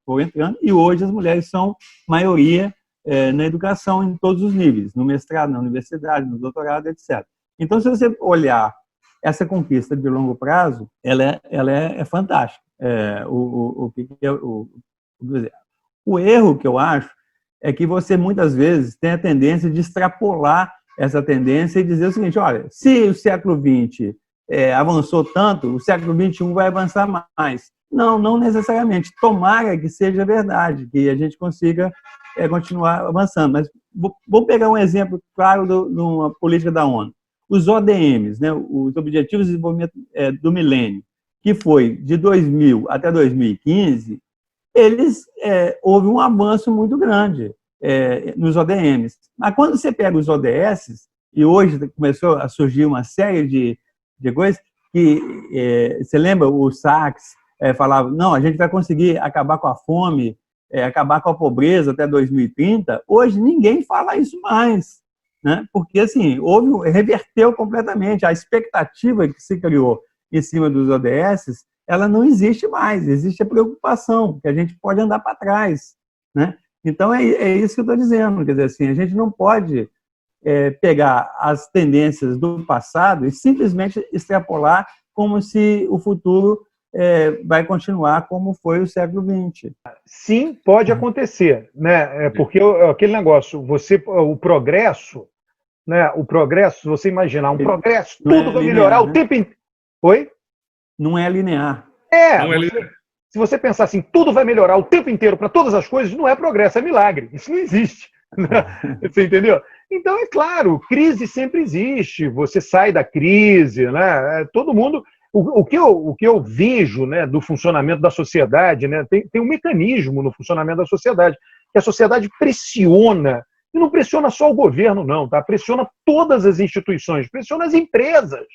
foram entrando, e hoje as mulheres são maioria na educação em todos os níveis, no mestrado, na universidade, no doutorado, etc. Então, se você olhar essa conquista de longo prazo, ela é fantástica. O erro que eu acho é que você, muitas vezes, tem a tendência de extrapolar essa tendência e dizer o seguinte, olha, se o século XX avançou tanto, o século XXI vai avançar mais. Não necessariamente. Tomara que seja verdade, que a gente consiga continuar avançando. Mas vou pegar um exemplo claro de uma política da ONU. Os ODMs, né, os Objetivos de Desenvolvimento do Milênio, que foi de 2000 até 2015, houve um avanço muito grande nos ODMs. Mas quando você pega os ODS, e hoje começou a surgir uma série de coisas, que você lembra, o Sachs falava, não, a gente vai conseguir acabar com a fome, acabar com a pobreza até 2030, hoje ninguém fala isso mais, né? Porque assim, reverteu completamente a expectativa que se criou em cima dos ODS, ela não existe mais, existe a preocupação que a gente pode andar para trás, né? Então é isso que eu estou dizendo, quer dizer assim, a gente não pode pegar as tendências do passado e simplesmente extrapolar como se o futuro vai continuar como foi o século XX. Sim, pode acontecer, né? Porque aquele negócio, o progresso, né? O progresso, se você imaginar, progresso, tudo vai melhorar o tempo inteiro. Oi? Não é linear. Se você pensar assim, tudo vai melhorar o tempo inteiro para todas as coisas, não é progresso, é milagre. Isso não existe. Você entendeu? Então, é claro, crise sempre existe, você sai da crise, né? Todo mundo... O que eu vejo, né, do funcionamento da sociedade, né, tem um mecanismo no funcionamento da sociedade, que a sociedade pressiona, e não pressiona só o governo, não, tá? Pressiona todas as instituições, pressiona as empresas,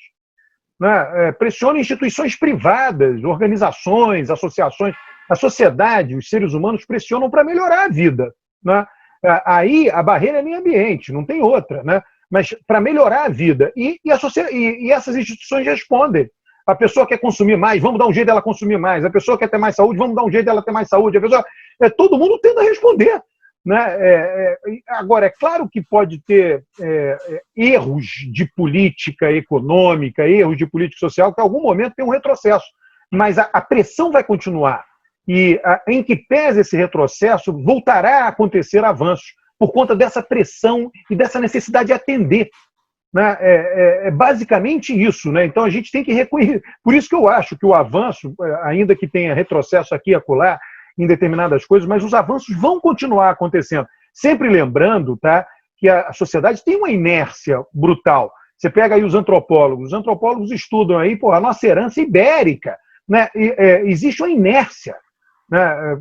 né? Pressiona instituições privadas, organizações, associações. A sociedade, os seres humanos pressionam para melhorar a vida, né? Aí a barreira é meio ambiente, não tem outra, né? Mas para melhorar a vida. E essas instituições respondem. A pessoa quer consumir mais, vamos dar um jeito dela consumir mais. A pessoa quer ter mais saúde, vamos dar um jeito dela ter mais saúde. A pessoa, todo mundo tenta responder, né? Agora, é claro que pode ter erros de política econômica, erros de política social, que em algum momento tem um retrocesso. Mas a pressão vai continuar. E em que pese esse retrocesso, voltará a acontecer avanços por conta dessa pressão e dessa necessidade de atender. Né? É basicamente isso, né? Então a gente tem que reconhecer. Por isso que eu acho que o avanço, ainda que tenha retrocesso aqui e acolá em determinadas coisas, mas os avanços vão continuar acontecendo. Sempre lembrando, tá, que a sociedade tem uma inércia brutal. Você pega aí os antropólogos estudam aí, a nossa herança ibérica, né? Existe uma inércia, né?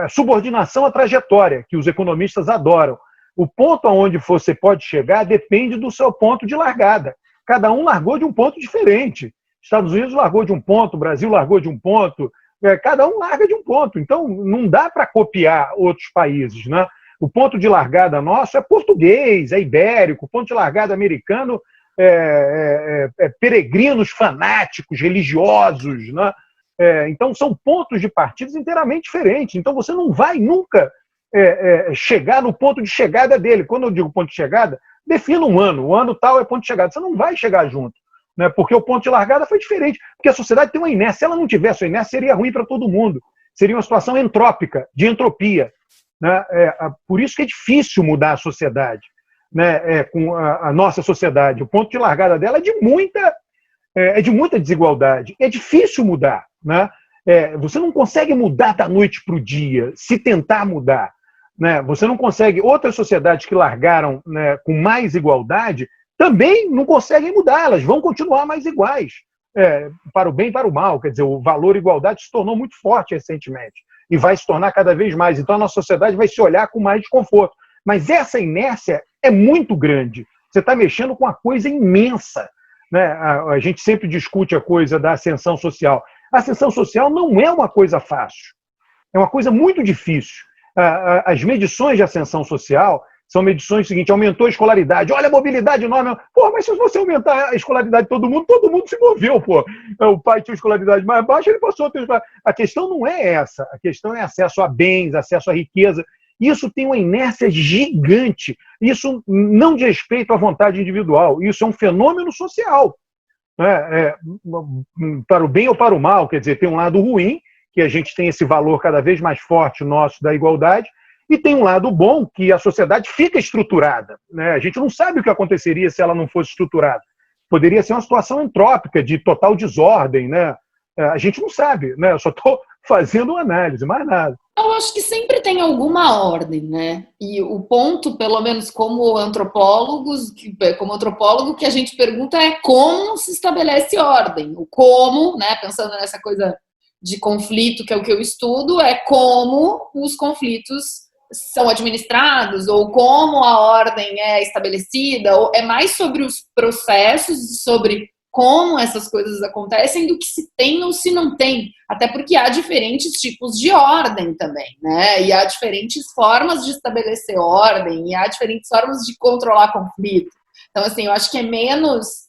A subordinação à trajetória, que os economistas adoram. O ponto aonde você pode chegar depende do seu ponto de largada. Cada um largou de um ponto diferente. Estados Unidos largou de um ponto, o Brasil largou de um ponto, cada um larga de um ponto. Então, não dá para copiar outros países, né? O ponto de largada nosso é português, é ibérico. O ponto de largada americano é peregrinos fanáticos, religiosos, né? Então, são pontos de partidas inteiramente diferentes. Então, você não vai nunca chegar no ponto de chegada dele. Quando eu digo ponto de chegada, defina um ano. O ano tal é ponto de chegada. Você não vai chegar junto, né? Porque o ponto de largada foi diferente. Porque a sociedade tem uma inércia. Se ela não tivesse a inércia, seria ruim para todo mundo. Seria uma situação entrópica, de entropia, né? Por isso que é difícil mudar a sociedade. né, com a nossa sociedade. O ponto de largada dela é de muita desigualdade. É difícil mudar, né? Você não consegue mudar da noite para o dia, se tentar mudar, né? Você não consegue. Outras sociedades que largaram, né, com mais igualdade também não conseguem mudar, elas vão continuar mais iguais, para o bem e para o mal. Quer dizer, o valor igualdade se tornou muito forte recentemente e vai se tornar cada vez mais. Então a nossa sociedade vai se olhar com mais desconforto. Mas essa inércia é muito grande. Você está mexendo com uma coisa imensa, né? A gente sempre discute a coisa da ascensão social. A ascensão social não é uma coisa fácil. É uma coisa muito difícil. As medições de ascensão social são medições seguintes: aumentou a escolaridade, olha a mobilidade enorme. Pô, mas se você aumentar a escolaridade de todo mundo se moveu, pô. O pai tinha escolaridade mais baixa, ele passou a ter escolaridade. A questão não é essa. A questão é acesso a bens, acesso à riqueza. Isso tem uma inércia gigante. Isso não diz respeito à vontade individual. Isso é um fenômeno social, né? Para o bem ou para o mal. Quer dizer, tem um lado ruim, que a gente tem esse valor cada vez mais forte nosso da igualdade, e tem um lado bom, que a sociedade fica estruturada, né? A gente não sabe o que aconteceria se ela não fosse estruturada. Poderia ser uma situação entrópica, de total desordem, né? A gente não sabe, né? Eu só estou fazendo uma análise, mais nada. Eu acho que sempre tem alguma ordem, né? E o ponto, pelo menos como antropólogo, que a gente pergunta é como se estabelece ordem. O como, né? Pensando nessa coisa de conflito, que é o que eu estudo, é como os conflitos são administrados, ou como a ordem é estabelecida, ou é mais sobre os processos, sobre como essas coisas acontecem, do que se tem ou se não tem. Até porque há diferentes tipos de ordem também, né? E há diferentes formas de estabelecer ordem, e há diferentes formas de controlar conflito. Então, assim, eu acho que é menos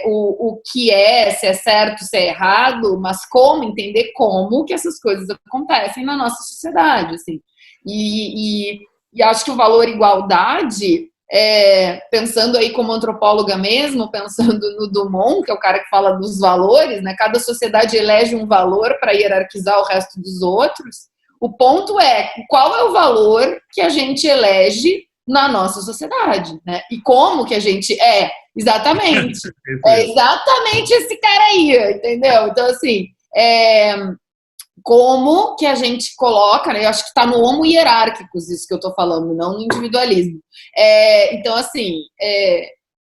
o que se é certo, se é errado, mas como entender como que essas coisas acontecem na nossa sociedade, assim. E acho que o valor igualdade, pensando aí como antropóloga mesmo, pensando no Dumont, que é o cara que fala dos valores, né? Cada sociedade elege um valor para hierarquizar o resto dos outros. O ponto é, qual é o valor que a gente elege na nossa sociedade, né? E como que a gente exatamente. É exatamente esse cara aí, entendeu? Então, assim, como que a gente coloca, né? Eu acho que está no homo hierárquicos isso que eu estou falando, não no individualismo. Então, assim,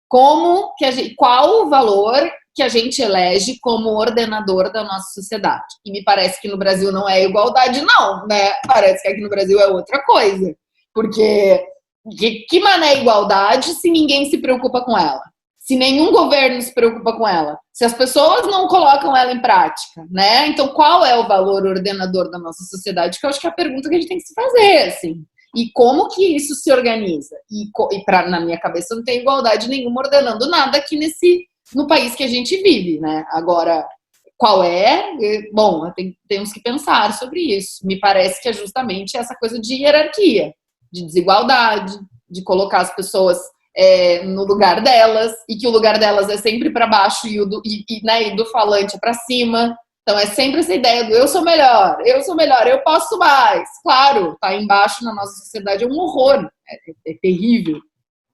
como que qual o valor que a gente elege como ordenador da nossa sociedade? E me parece que no Brasil não é igualdade, não, né? Parece que aqui no Brasil é outra coisa. Porque que mané é igualdade se ninguém se preocupa com ela? Se nenhum governo se preocupa com ela? Se as pessoas não colocam ela em prática, né? Então, qual é o valor ordenador da nossa sociedade? Que eu acho que é a pergunta que a gente tem que se fazer, assim. E como que isso se organiza? Na minha cabeça não tem igualdade nenhuma ordenando nada aqui no país que a gente vive, né? Agora, qual é? Bom, temos que pensar sobre isso. Me parece que é justamente essa coisa de hierarquia, de desigualdade, de colocar as pessoas no lugar delas, e que o lugar delas é sempre para baixo e do falante é para cima. Então é sempre essa ideia do eu sou melhor, eu posso mais. Claro, tá embaixo na nossa sociedade é um horror, é terrível.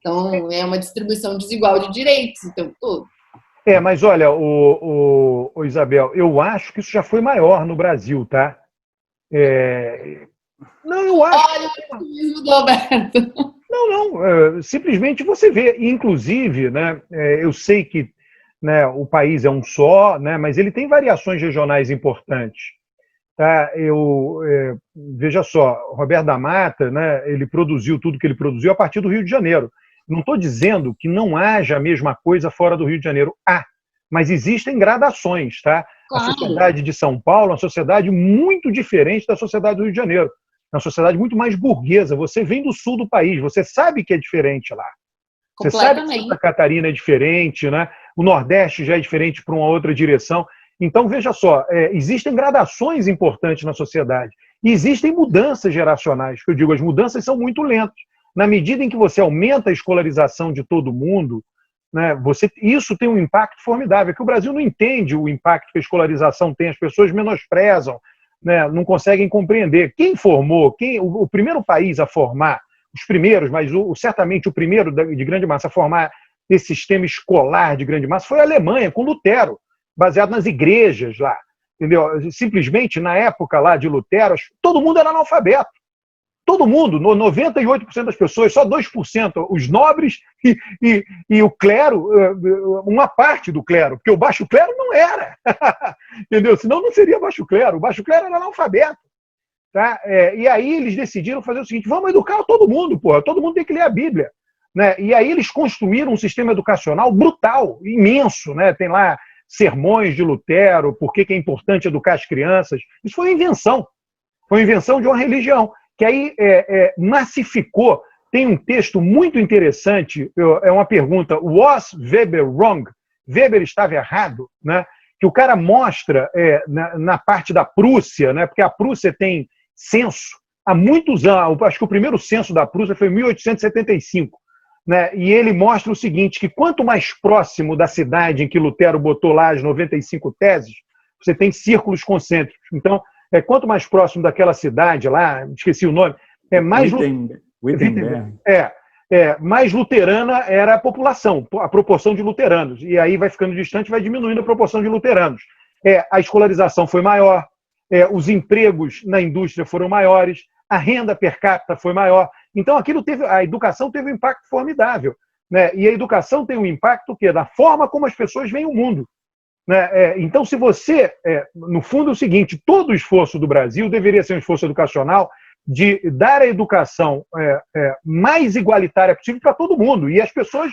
Então é uma distribuição desigual de direitos o tempo todo. Mas olha, o Isabel, eu acho que isso já foi maior no Brasil, tá? Não, eu acho. Olha o otimismo do Alberto. Não, simplesmente você vê, inclusive, né, eu sei que, né, o país é um só, né, mas ele tem variações regionais importantes. Tá? Veja só, Roberto da Mata, né, ele produziu tudo que ele produziu a partir do Rio de Janeiro. Não estou dizendo que não haja a mesma coisa fora do Rio de Janeiro. Mas existem gradações. Tá? Claro. A sociedade de São Paulo é uma sociedade muito diferente da sociedade do Rio de Janeiro. É uma sociedade muito mais burguesa. Você vem do sul do país, você sabe que é diferente lá. Você sabe que Santa Catarina é diferente, né? O Nordeste já é diferente para uma outra direção. Então, veja só, existem gradações importantes na sociedade. E existem mudanças geracionais, que eu digo, as mudanças são muito lentas. Na medida em que você aumenta a escolarização de todo mundo, né, isso tem um impacto formidável, que o Brasil não entende o impacto que a escolarização tem, as pessoas menosprezam, né, não conseguem compreender. Quem formou, o primeiro país a formar os primeiros, mas certamente o primeiro de grande massa a formar esse sistema escolar de grande massa foi a Alemanha, com Lutero, baseado nas igrejas lá, entendeu? Simplesmente, na época lá de Lutero, todo mundo era analfabeto. Todo mundo, 98% das pessoas, só 2%, os nobres e o clero, uma parte do clero, porque o baixo clero não era, entendeu? Senão não seria baixo clero, o baixo clero era analfabeto. Tá? E aí eles decidiram fazer o seguinte, vamos educar todo mundo, porra, todo mundo tem que ler a Bíblia. Né? E aí eles construíram um sistema educacional brutal, imenso, né? Tem lá sermões de Lutero, por que é importante educar as crianças. Isso foi uma invenção de uma religião, que aí massificou. Tem um texto muito interessante, é uma pergunta, was Weber wrong? Weber estava errado? Né? Que o cara mostra na parte da Prússia, né? Porque a Prússia tem censo há muitos anos, acho que o primeiro censo da Prússia foi em 1875, né? E ele mostra o seguinte, que quanto mais próximo da cidade em que Lutero botou lá as 95 teses, você tem círculos concêntricos. Então, quanto mais próximo daquela cidade lá, esqueci o nome, mais mais luterana era a população, a proporção de luteranos. E aí vai ficando distante, vai diminuindo a proporção de luteranos. A escolarização foi maior, os empregos na indústria foram maiores, a renda per capita foi maior. Então, a educação teve um impacto formidável. Né? E a educação tem um impacto da forma como as pessoas veem o mundo. Né? Então, se você, no fundo é o seguinte, todo o esforço do Brasil deveria ser um esforço educacional de dar a educação mais igualitária possível para todo mundo. E as pessoas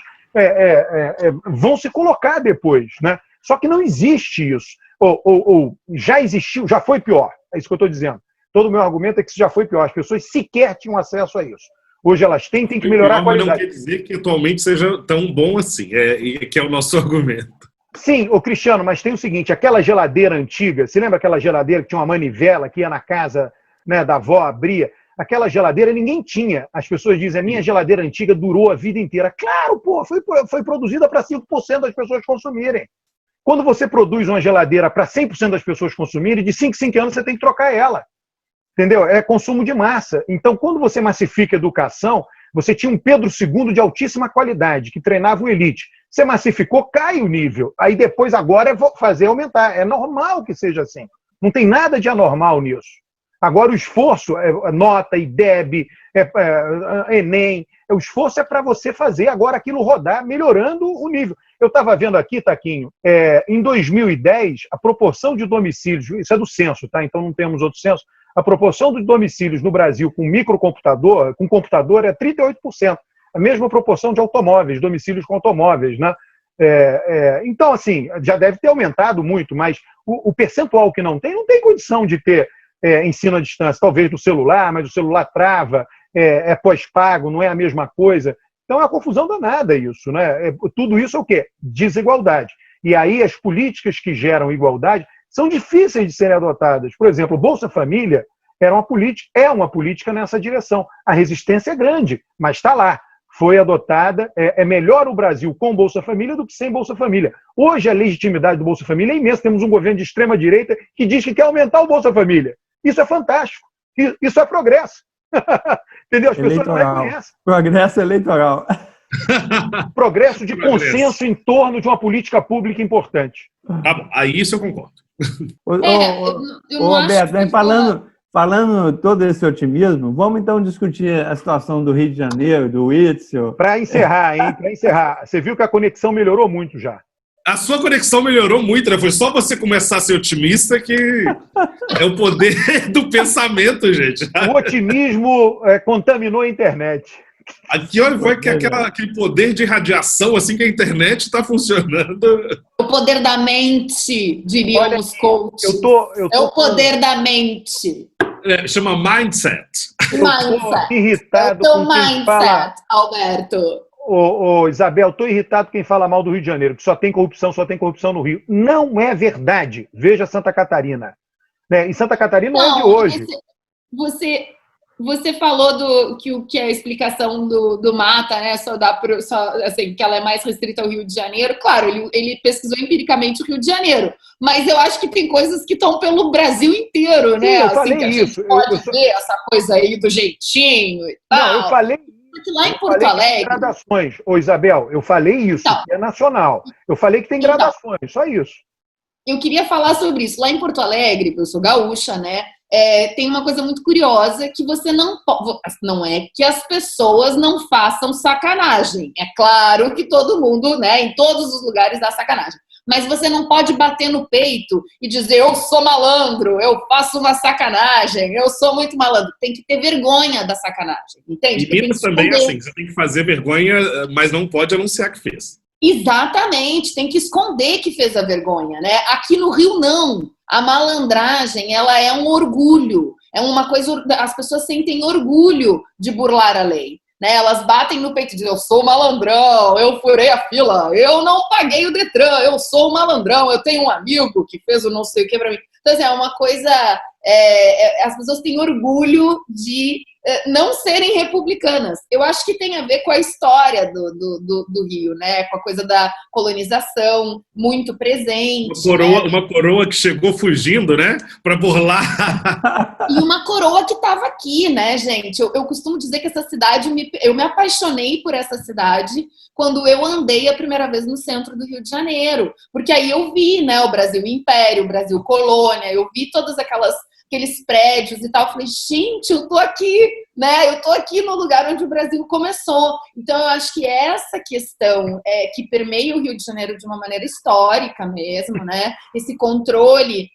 vão se colocar depois. Né? Só que não existe isso. Ou já existiu, já foi pior. É isso que eu estou dizendo. Todo o meu argumento é que isso já foi pior. As pessoas sequer tinham acesso a isso. Hoje elas têm que melhorar a qualidade. Mas não quer dizer que atualmente seja tão bom assim, que é o nosso argumento. Sim, Cristiano, mas tem o seguinte, aquela geladeira antiga, você lembra aquela geladeira que tinha uma manivela, que ia na casa, né, da avó, abria? Aquela geladeira ninguém tinha. As pessoas dizem, a minha geladeira antiga durou a vida inteira. Claro, pô, foi produzida para 5% das pessoas consumirem. Quando você produz uma geladeira para 100% das pessoas consumirem, de 5 em 5 anos você tem que trocar ela. Entendeu? É consumo de massa. Então, quando você massifica a educação, você tinha um Pedro II de altíssima qualidade, que treinava o elite. Você massificou, cai o nível. Aí depois, agora, fazer aumentar. É normal que seja assim. Não tem nada de anormal nisso. Agora, o esforço, nota, IDEB, Enem, o esforço é para você fazer agora aquilo rodar, melhorando o nível. Eu estava vendo aqui, Taquinho, em 2010, a proporção de domicílios, isso é do censo, tá? Então não temos outro censo, a proporção dos domicílios no Brasil com microcomputador, com computador, é 38%. A mesma proporção de automóveis, domicílios com automóveis, né? Então, assim, já deve ter aumentado muito, mas o percentual que não tem condição de ter ensino à distância, talvez no celular, mas o celular trava, é pós-pago, não é a mesma coisa. Então é uma confusão danada isso, né? Tudo isso é o quê? Desigualdade. E aí as políticas que geram igualdade são difíceis de serem adotadas. Por exemplo, o Bolsa Família é uma política nessa direção. A resistência é grande, mas está lá. Foi adotada, é melhor o Brasil com Bolsa Família do que sem Bolsa Família. Hoje a legitimidade do Bolsa Família é imensa. Temos um governo de extrema-direita que diz que quer aumentar o Bolsa Família. Isso é fantástico. Isso é progresso. Entendeu? As pessoas não reconhecem. Progresso eleitoral. Progresso de consenso em torno de uma política pública importante. Tá bom, aí isso eu concordo. Roberto, falando todo esse otimismo, vamos então discutir a situação do Rio de Janeiro, do Witzel. Para encerrar, hein? Para encerrar. Você viu que a conexão melhorou muito já. A sua conexão melhorou muito, né? Foi só você começar a ser otimista que é o poder do pensamento, gente. O otimismo contaminou a internet. Aqui, olha, foi aquele poder de radiação, assim, que a internet está funcionando. O poder da mente, diriam os coaches. É o poder da mente. Chama mindset. Mindset. Irritado é o mindset, fala... Alberto. Isabel, estou irritado com quem fala mal do Rio de Janeiro, que só tem corrupção no Rio. Não é verdade. Veja Santa Catarina. Né? E Santa Catarina não é de hoje. Você falou que a explicação do Mata, né, assim, que ela é mais restrita ao Rio de Janeiro. Claro, ele pesquisou empiricamente o Rio de Janeiro, mas eu acho que tem coisas que estão pelo Brasil inteiro, né? Sim, eu assim, falei que a isso. gente pode ver essa coisa aí do jeitinho e tal. Não, eu falei lá em Porto Alegre... Tem gradações. Ô, Isabel, eu falei isso, então, que é nacional. Eu falei que tem gradações, só isso. Eu queria falar sobre isso. Lá em Porto Alegre, eu sou gaúcha, né? Tem uma coisa muito curiosa que você não é que as pessoas não façam sacanagem. É claro que todo mundo, né, em todos os lugares dá sacanagem. Mas você não pode bater no peito e dizer eu sou malandro, eu faço uma sacanagem, eu sou muito malandro. Tem que ter vergonha da sacanagem, entende? E Minas também é assim, você tem que fazer vergonha, mas não pode anunciar que fez. Exatamente, tem que esconder que fez a vergonha, né? Aqui no Rio, não. A malandragem, ela é um orgulho. É uma coisa, as pessoas sentem orgulho de burlar a lei. Né? Elas batem no peito e dizem, eu sou malandrão, eu furei a fila, eu não paguei o Detran, eu sou um malandrão, eu tenho um amigo que fez o não sei o que pra mim. Então, assim, é uma coisa... as pessoas têm orgulho de não serem republicanas. Eu acho que tem a ver com a história do Rio, né? Com a coisa da colonização muito presente. Uma coroa que chegou fugindo, né? Para burlar. E uma coroa que estava aqui, né, gente? Eu costumo dizer que essa cidade, eu me apaixonei por essa cidade quando eu andei a primeira vez no centro do Rio de Janeiro. Porque aí eu vi, né, o Brasil Império, o Brasil Colônia, eu vi todas aqueles prédios e tal. Eu falei, gente, eu tô aqui, né? Eu tô aqui no lugar onde o Brasil começou. Então, eu acho que essa questão que permeia o Rio de Janeiro de uma maneira histórica mesmo, né? Esse controle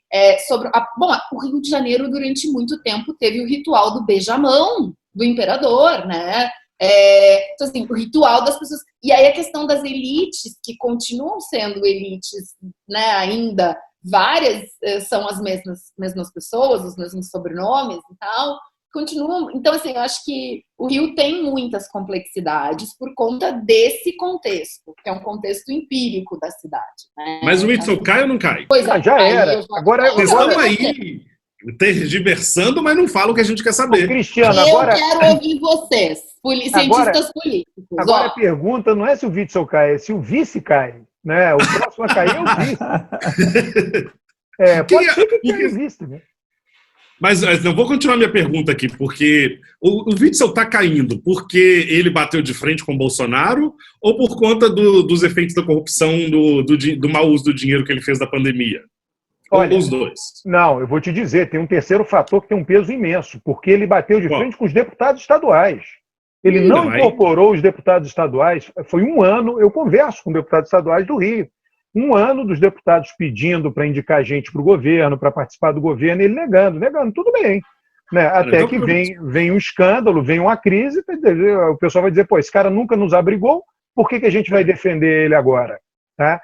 sobre... Bom, o Rio de Janeiro, durante muito tempo, teve o ritual do beijamão do imperador, né? Então, assim, o ritual das pessoas... E aí a questão das elites, que continuam sendo elites, né, ainda... Várias são as mesmas pessoas, os mesmos sobrenomes e tal, continuam. Então, assim, eu acho que o Rio tem muitas complexidades por conta desse contexto, que é um contexto empírico da cidade. Né? Mas o Whitson cai ou não cai? Pois é, já era. Agora vocês estão aí tergiversando, mas não falam o que a gente quer saber. Cristiano, eu quero ouvir vocês, cientistas políticos. Agora a pergunta não é se o Whitson cai, é se o vice cai. Né? O próximo a cair é o vice. Pode ser que caia o vice, né? Mas eu vou continuar minha pergunta aqui, porque o Witzel está caindo porque ele bateu de frente com o Bolsonaro ou por conta dos efeitos da corrupção, do mau uso do dinheiro que ele fez da pandemia? Olha, os dois? Não, eu vou te dizer, tem um terceiro fator que tem um peso imenso, porque ele bateu de frente com os deputados estaduais. Ele não incorporou os deputados estaduais. Foi um ano, eu converso com deputados estaduais do Rio. Um ano dos deputados pedindo para indicar gente para o governo, para participar do governo, ele negando, tudo bem. Né? Até que vem um escândalo, vem uma crise, o pessoal vai dizer, pô, esse cara nunca nos abrigou, por que a gente vai defender ele agora? Tá?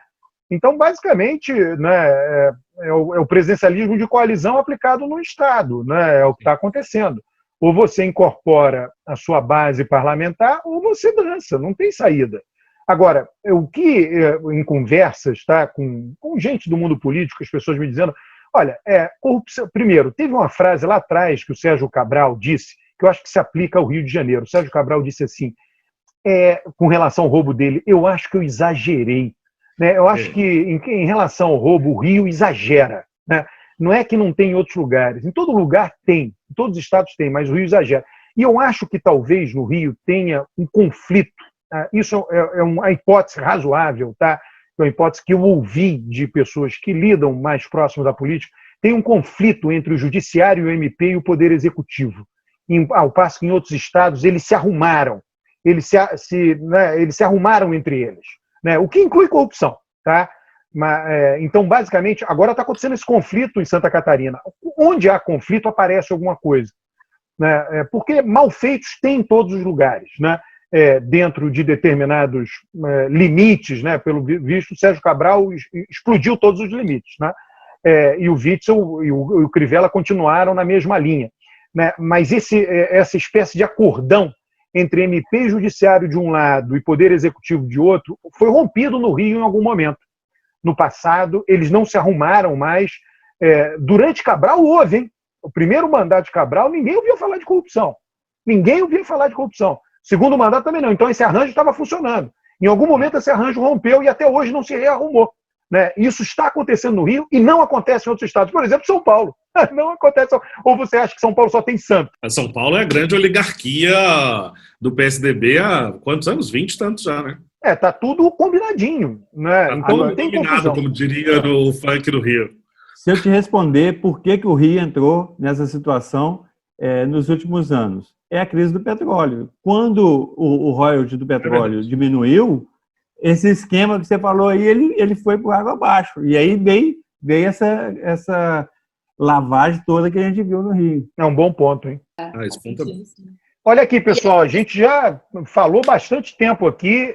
Então, basicamente, né, é o presidencialismo de coalizão aplicado no Estado, né? É o que está acontecendo. Ou você incorpora a sua base parlamentar, ou você dança, não tem saída. Agora, o que em conversas, tá, com gente do mundo político, as pessoas me dizendo, olha, corrupção. Primeiro, teve uma frase lá atrás que o Sérgio Cabral disse, que eu acho que se aplica ao Rio de Janeiro. O Sérgio Cabral disse assim, com relação ao roubo dele, eu acho que eu exagerei. Né? Eu acho que em relação ao roubo, o Rio exagera. Né? Não é que não tem em outros lugares. Em todo lugar tem, em todos os estados tem, mas o Rio exagera. E eu acho que talvez no Rio tenha um conflito. Isso é uma hipótese razoável, tá? É uma hipótese que eu ouvi de pessoas que lidam mais próximo da política. Tem um conflito entre o judiciário, o MP e o poder executivo. Ao passo que em outros estados eles se arrumaram. Eles se arrumaram entre eles. Né? O que inclui corrupção, tá? Então, basicamente, agora está acontecendo esse conflito em Santa Catarina. Onde há conflito, aparece alguma coisa. Né? Porque malfeitos tem em todos os lugares, né? Dentro de determinados limites, né? Pelo visto, o Sérgio Cabral explodiu todos os limites. Né? E o Witzel e o Crivella continuaram na mesma linha. Né? Mas essa espécie de acordão entre MP e Judiciário de um lado e Poder Executivo de outro foi rompido no Rio em algum momento. No passado, eles não se arrumaram mais. Durante Cabral houve, hein? O primeiro mandato de Cabral, ninguém ouvia falar de corrupção. Ninguém ouvia falar de corrupção. Segundo mandato também não. Então esse arranjo estava funcionando. Em algum momento esse arranjo rompeu e até hoje não se rearrumou. Né? Isso está acontecendo no Rio e não acontece em outros estados. Por exemplo, São Paulo. Não acontece. Ou você acha que São Paulo só tem santo? São Paulo é a grande oligarquia do PSDB há quantos anos? 20 e tantos já, né? Tá tudo combinadinho, né? Tá Então tudo não tem combinado, confusão. como diria no funk do Rio. Se eu te responder por que o Rio entrou nessa situação nos últimos anos, é a crise do petróleo. Quando o royalty do petróleo diminuiu, esse esquema que você falou aí, ele foi por água abaixo. E aí veio essa lavagem toda que a gente viu no Rio. É um bom ponto, hein? Esse ponto é bom. Olha aqui, pessoal, a gente já falou bastante tempo aqui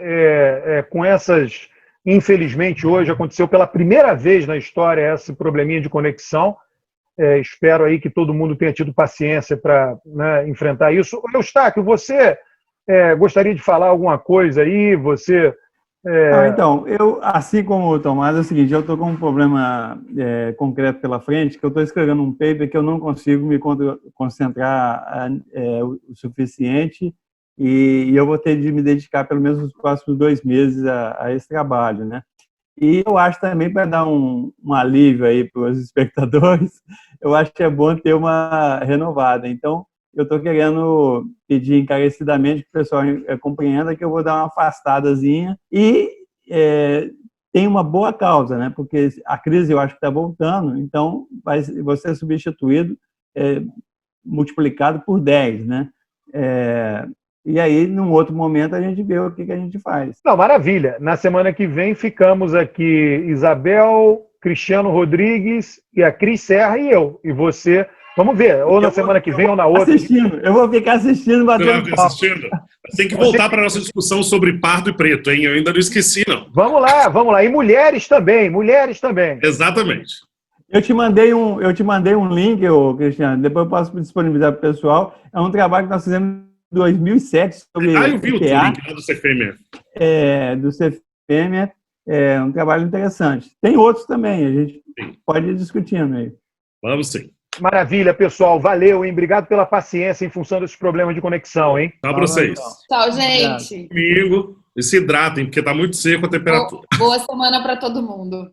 com essas... Infelizmente, hoje aconteceu pela primeira vez na história esse probleminha de conexão. Espero aí que todo mundo tenha tido paciência para enfrentar isso. Eustáquio, você gostaria de falar alguma coisa aí? Você... Então, eu, assim como o Tomás, é o seguinte, eu estou com um problema concreto pela frente, que eu estou escrevendo um paper que eu não consigo me concentrar o suficiente e eu vou ter de me dedicar pelo menos nos próximos 2 meses a esse trabalho, né? E eu acho também, para dar um alívio aí para os espectadores, eu acho que é bom ter uma renovada. Então, eu estou querendo pedir encarecidamente que o pessoal compreenda que eu vou dar uma afastadazinha e tem uma boa causa, né? Porque a crise eu acho que está voltando, então vai ser substituído, multiplicado por 10, né? E aí, num outro momento, a gente vê o que a gente faz. Não, maravilha. Na semana que vem ficamos aqui Isabel, Cristiano Rodrigues e a Cris Serra e eu. E você... Vamos ver, ou na semana que vem ou na outra. Eu vou ficar assistindo, batendo papo. Tem que voltar para a nossa discussão sobre pardo e preto, hein? Eu ainda não esqueci, não. Vamos lá. E mulheres também. Exatamente. Eu te mandei um link, Cristiano, depois eu posso disponibilizar para o pessoal. É um trabalho que nós fizemos em 2007 sobre eu vi o link lá do CFM. Do CFM, é um trabalho interessante. Tem outros também, a gente pode ir discutindo aí. Vamos sim. Maravilha, pessoal. Valeu, hein? Obrigado pela paciência em função desses problemas de conexão, hein? Tchau pra vocês. Tchau, gente. Comigo. E se hidratem, porque tá muito seco a temperatura. Boa semana para todo mundo.